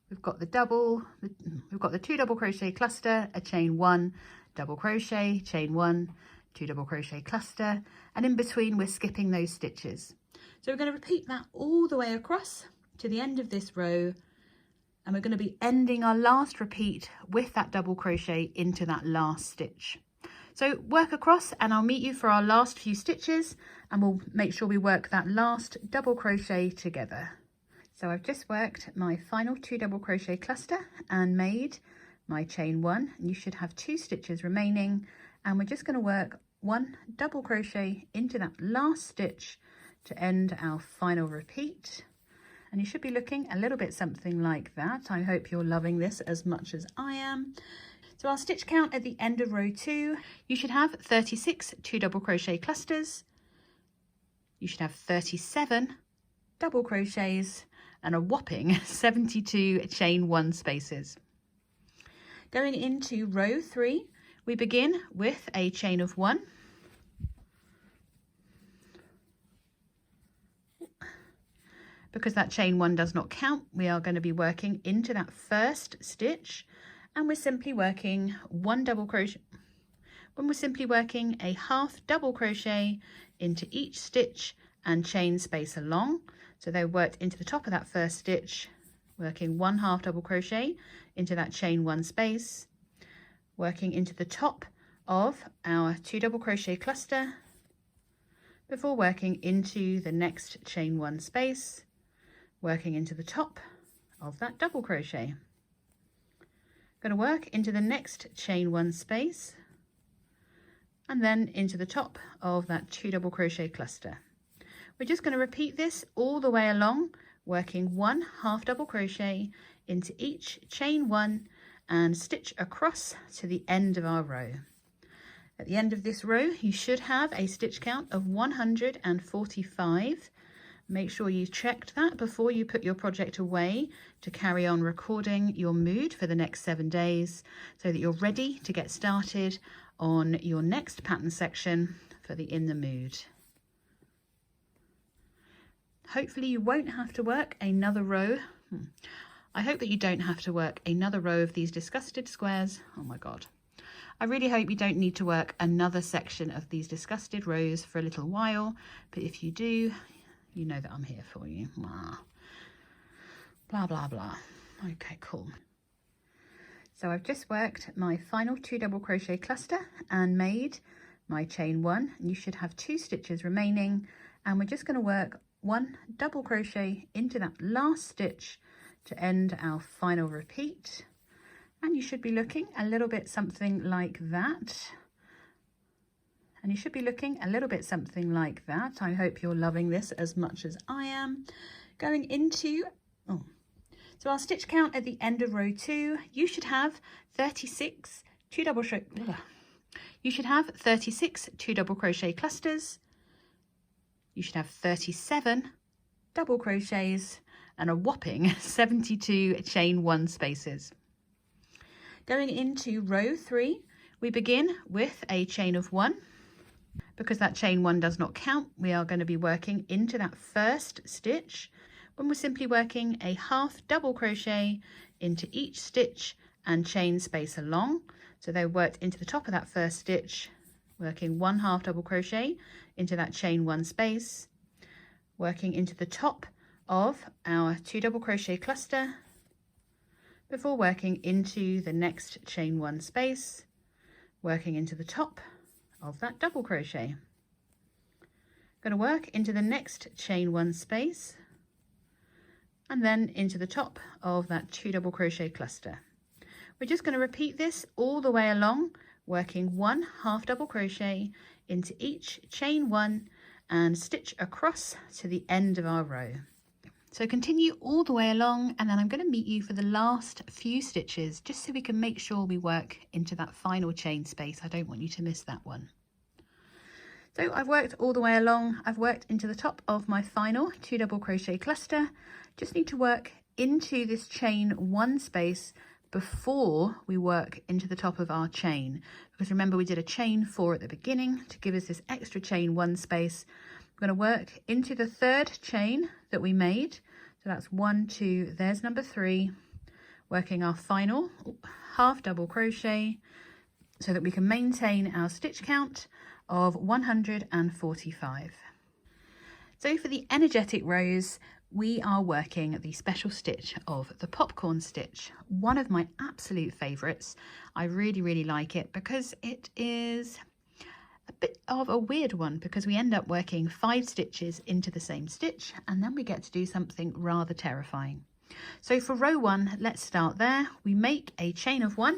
We've got we've got the 2 double crochet cluster, a chain 1, double crochet, chain 1, 2 double crochet cluster, and in between we're skipping those stitches. So we're going to repeat that all the way across to the end of this row, and we're going to be ending our last repeat with that double crochet into that last stitch. So work across and I'll meet you for our last few stitches, and we'll make sure we work that last double crochet together. So I've just worked my final 2 double crochet cluster and made my chain 1, and you should have 2 stitches remaining, and we're just going to work 1 double crochet into that last stitch to end our final repeat. And you should be looking a little bit something like that. I hope you're loving this as much as I am. So our stitch count at the end of row 2, you should have 36 2 double crochet clusters. You should have 37 double crochets and a whopping 72 chain 1 spaces. Going into row 3, we begin with a chain of 1. Because that chain 1 does not count, we are going to be working into that first stitch, and we're simply working 1 double crochet. When we're simply working a half double crochet into each stitch and chain space along. So they worked into the top of that first stitch, working 1 half double crochet into that chain 1 space, working into the top of our 2 double crochet cluster before working into the next chain 1 space, working into the top of that double crochet. Going to work into the next chain 1 space and then into the top of that 2 double crochet cluster. We're just going to repeat this all the way along, working 1 half double crochet into each chain 1 and stitch across to the end of our row. At the end of this row, you should have a stitch count of 145. Make sure you checked that before you put your project away to carry on recording your mood for the next 7 days, so that you're ready to get started on your next pattern section for the In the Mood. Hopefully you won't have to work another row. I hope that you don't have to work another row of these Disgusted squares. Oh my God. I really hope you don't need to work another section of these Disgusted rows for a little while, but if you do, you know that I'm here for you. Blah, blah, blah. Okay, cool. So I've just worked my final 2 double crochet cluster and made my chain 1. And you should have 2 stitches remaining. And we're just going to work 1 double crochet into that last stitch to end our final repeat. And you should be looking a little bit something like that. And you should be looking a little bit something like that. I hope you're loving this as much as I am. Going into, so our stitch count at the end of row 2, you should have 36 2 double crochet. You should have 36 2 double crochet clusters. You should have 37 double crochets and a whopping 72 chain 1 spaces. Going into row 3, we begin with a chain of 1. Because that chain 1 does not count, we are going to be working into that first stitch when we're simply working a half double crochet into each stitch and chain space along. So they worked into the top of that first stitch, working 1 half double crochet into that chain 1 space, working into the top of our 2 double crochet cluster before working into the next chain 1 space, working into the top of that double crochet. Going to work into the next chain 1 space and then into the top of that 2 double crochet cluster. We're just going to repeat this all the way along, working 1 half double crochet into each chain 1 and stitch across to the end of our row. So continue all the way along, and then I'm going to meet you for the last few stitches just so we can make sure we work into that final chain space. I don't want you to miss that one. So I've worked all the way along. I've worked into the top of my final 2 double crochet cluster. Just need to work into this chain 1 space before we work into the top of our chain, because remember we did a chain 4 at the beginning to give us this extra chain 1 space. I'm going to work into the 3rd chain that we made. So that's 1, 2, there's number 3, working our final half double crochet so that we can maintain our stitch count of 145. So for the energetic rows, we are working the special stitch of the popcorn stitch, one of my absolute favorites. I really like it because it is a bit of a weird one, because we end up working 5 stitches into the same stitch and then we get to do something rather terrifying. So for row 1, let's start there. We make a chain of 1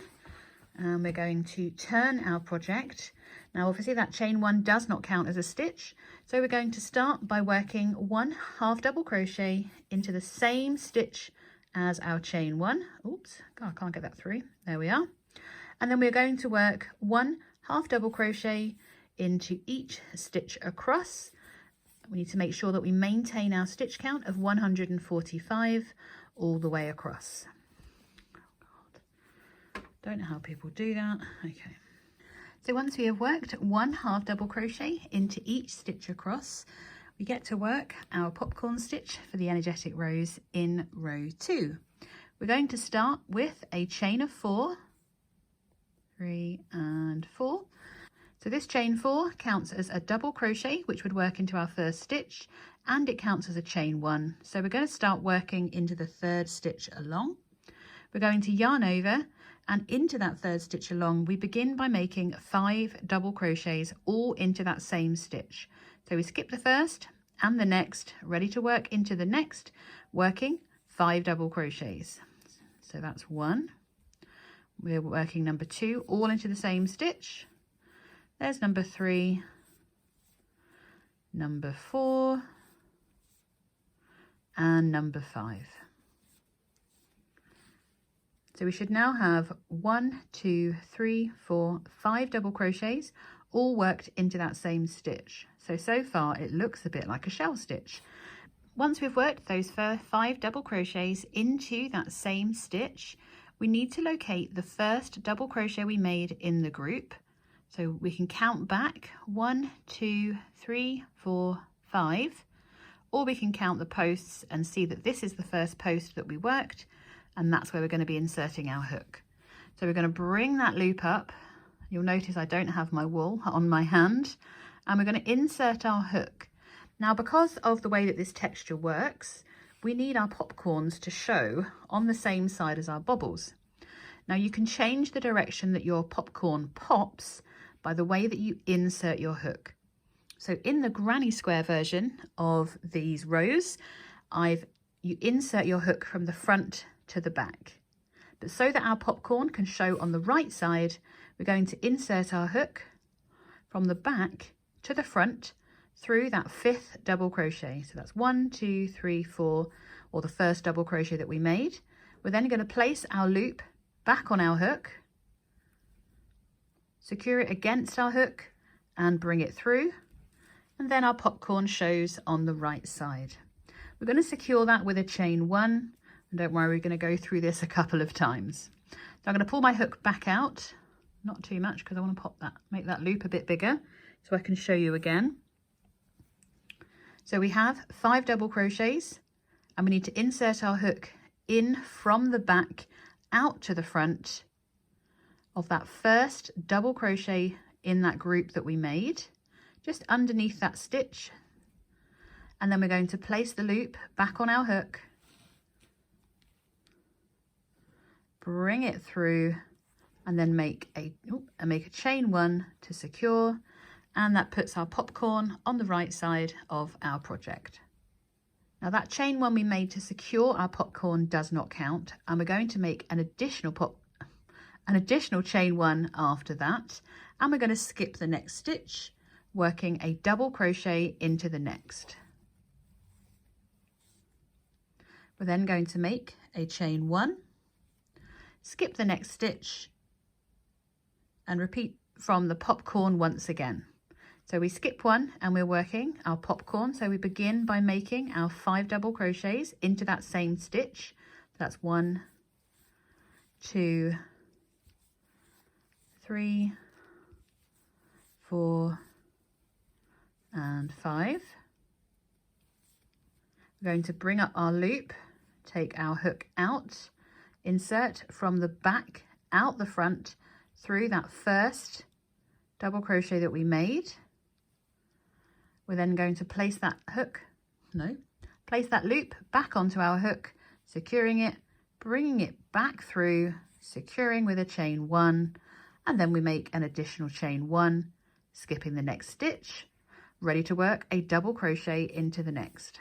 and we're going to turn our project. Now obviously that chain 1 does not count as a stitch, so we're going to start by working 1 half double crochet into the same stitch as our chain 1. Oops, God, I can't get that through. There we are. And then we're going to work 1 half double crochet into each stitch across. We need to make sure that we maintain our stitch count of 145 all the way across. Don't know how people do that. Okay. So once we have worked 1 half double crochet into each stitch across, we get to work our popcorn stitch for the energetic rows in row 2. We're going to start with a chain of 4, 3 and 4. So this chain 4 counts as a double crochet, which would work into our first stitch, and it counts as a chain 1. So we're going to start working into the 3rd stitch along. We're going to yarn over, and into that 3rd stitch along, we begin by making 5 double crochets all into that same stitch. So we skip the first and the next, ready to work into the next, working 5 double crochets. So that's 1. We're working number 2 all into the same stitch. There's number 3, number 4, and number 5. So we should now have 1, 2, 3, 4, 5 double crochets all worked into that same stitch. So far it looks a bit like a shell stitch. Once we've worked those 5 double crochets into that same stitch, we need to locate the first double crochet we made in the group. So we can count back 1, 2, 3, 4, 5, or we can count the posts and see that this is the first post that we worked, and that's where we're going to be inserting our hook. So we're going to bring that loop up. You'll notice I don't have my wool on my hand, and we're going to insert our hook. Now, because of the way that this texture works, we need our popcorns to show on the same side as our bobbles. Now you can change the direction that your popcorn pops by the way that you insert your hook. So in the granny square version of these rows, you insert your hook from the front to the back. But so that our popcorn can show on the right side, we're going to insert our hook from the back to the front through that 5th double crochet. So that's 1, 2, 3, 4, or the first double crochet that we made. We're then going to place our loop back on our hook, secure it against our hook and bring it through, and then our popcorn shows on the right side. We're going to secure that with a chain 1, and don't worry, we're going to go through this a couple of times. So I'm going to pull my hook back out, not too much because I want to make that loop a bit bigger so I can show you again. So we have 5 double crochets and we need to insert our hook in from the back out to the front of that first double crochet in that group that we made, just underneath that stitch. And then we're going to place the loop back on our hook, bring it through, and then make a chain 1 to secure, and that puts our popcorn on the right side of our project. Now that chain 1 we made to secure our popcorn does not count, and we're going to make an additional chain 1 after that, and we're going to skip the next stitch, working a double crochet into the next. We're then going to make a chain 1, skip the next stitch, and repeat from the popcorn once again. So we skip 1 and we're working our popcorn. So we begin by making our 5 double crochets into that same stitch. That's 1, 2, 3, 4, and 5. We're going to bring up our loop, take our hook out, insert from the back out the front through that first double crochet that we made. We're then going to place that Place that loop back onto our hook, securing it, bringing it back through, securing with a chain 1, and then we make an additional chain 1, skipping the next stitch, ready to work a double crochet into the next.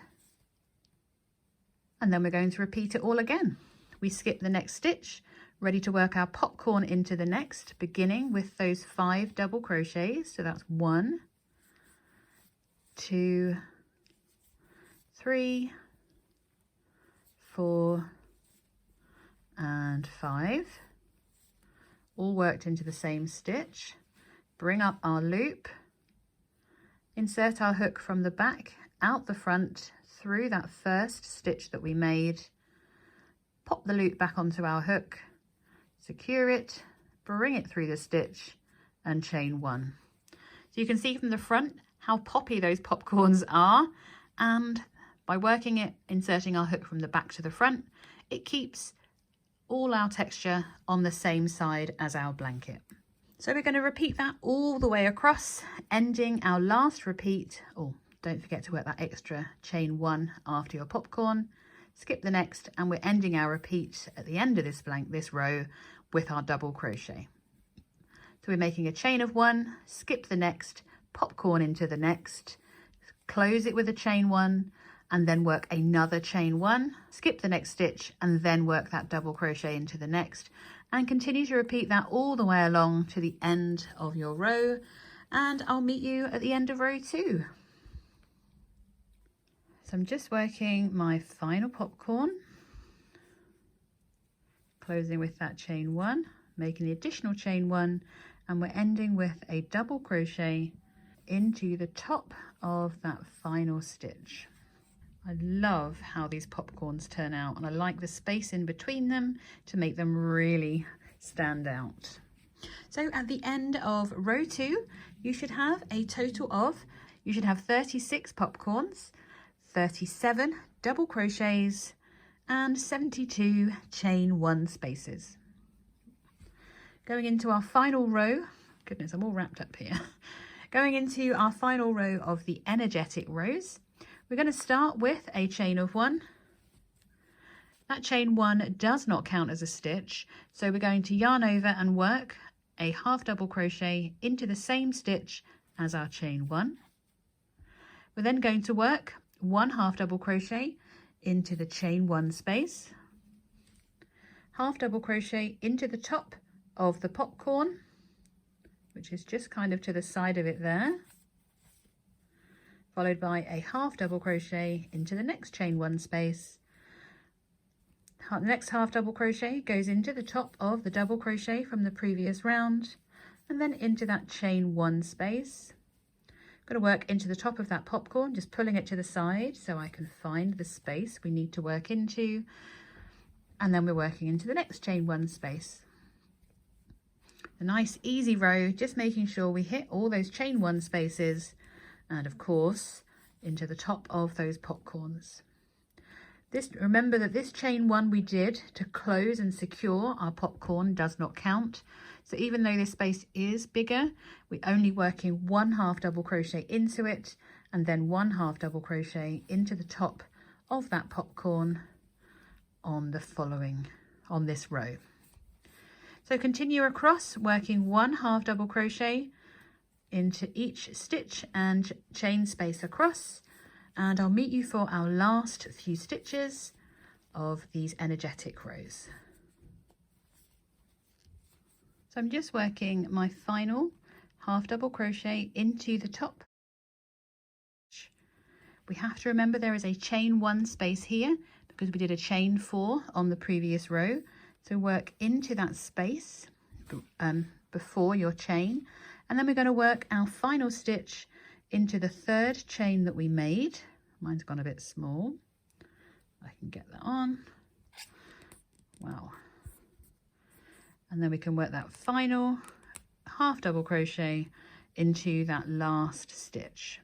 And then we're going to repeat it all again. We skip the next stitch, ready to work our popcorn into the next, beginning with those 5 double crochets. So that's 1, 2, 3, 4, and 5, all worked into the same stitch. Bring up our loop, insert our hook from the back, out the front, through that first stitch that we made, pop the loop back onto our hook, secure it, bring it through the stitch, and chain 1. So you can see from the front how poppy those popcorns are, and by working it, inserting our hook from the back to the front, it keeps all our texture on the same side as our blanket. So we're going to repeat that all the way across, ending our last repeat. Oh, don't forget to work that extra chain 1 after your popcorn. Skip the next, and we're ending our repeat at the end of this row with our double crochet. So we're making a chain of 1, skip the next, popcorn into the next, close it with a chain 1, and then work another chain 1, skip the next stitch, and then work that double crochet into the next, and continue to repeat that all the way along to the end of your row, and I'll meet you at the end of row 2. So I'm just working my final popcorn, closing with that chain 1, making the additional chain 1, and we're ending with a double crochet into the top of that final stitch. I love how these popcorns turn out, and I like the space in between them to make them really stand out. So at the end of row 2, you should have a total of, 36 popcorns, 37 double crochets, and 72 chain 1 spaces. Going into our final row, goodness, I'm all wrapped up here. Going into our final row of the energetic rows, we're going to start with a chain of 1. That chain 1 does not count as a stitch, so we're going to yarn over and work a half double crochet into the same stitch as our chain 1. We're then going to work 1 half double crochet into the chain 1 space, half double crochet into the top of the popcorn, which is just kind of to the side of it there, followed by a half double crochet into the next chain 1 space. The next half double crochet goes into the top of the double crochet from the previous round, and then into that chain 1 space. I'm going to work into the top of that popcorn, just pulling it to the side so I can find the space we need to work into, and then we're working into the next chain 1 space. A nice easy row, just making sure we hit all those chain 1 spaces, and of course into the top of those popcorns. Remember that this chain 1 we did to close and secure our popcorn does not count. So even though this space is bigger, we're only working 1 half double crochet into it, and then 1 half double crochet into the top of that popcorn on this row. So continue across, working 1 half double crochet into each stitch and chain space across, and I'll meet you for our last few stitches of these energetic rows. So I'm just working my final half double crochet into the top. We have to remember there is a chain 1 space here because we did a chain 4 on the previous row. So work into that space before your chain, and then we're going to work our final stitch into the 3rd chain that we made. Mine's gone a bit small. I can get that on. Wow. And then we can work that final half double crochet into that last stitch.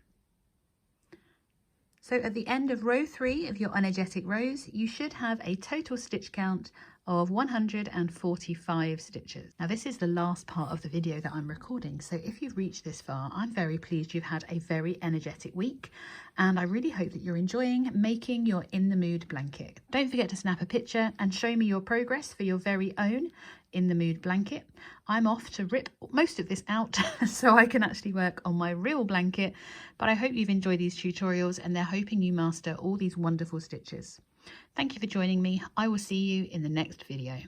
So at the end of row 3 of your energetic rows, you should have a total stitch count of 145 stitches. Now this is the last part of the video that I'm recording, so if you've reached this far, I'm very pleased you've had a very energetic week, and I really hope that you're enjoying making your In the Mood blanket. Don't forget to snap a picture and show me your progress for your very own In the Mood blanket. I'm off to rip most of this out so I can actually work on my real blanket, but I hope you've enjoyed these tutorials and they're hoping you master all these wonderful stitches. Thank you for joining me. I will see you in the next video.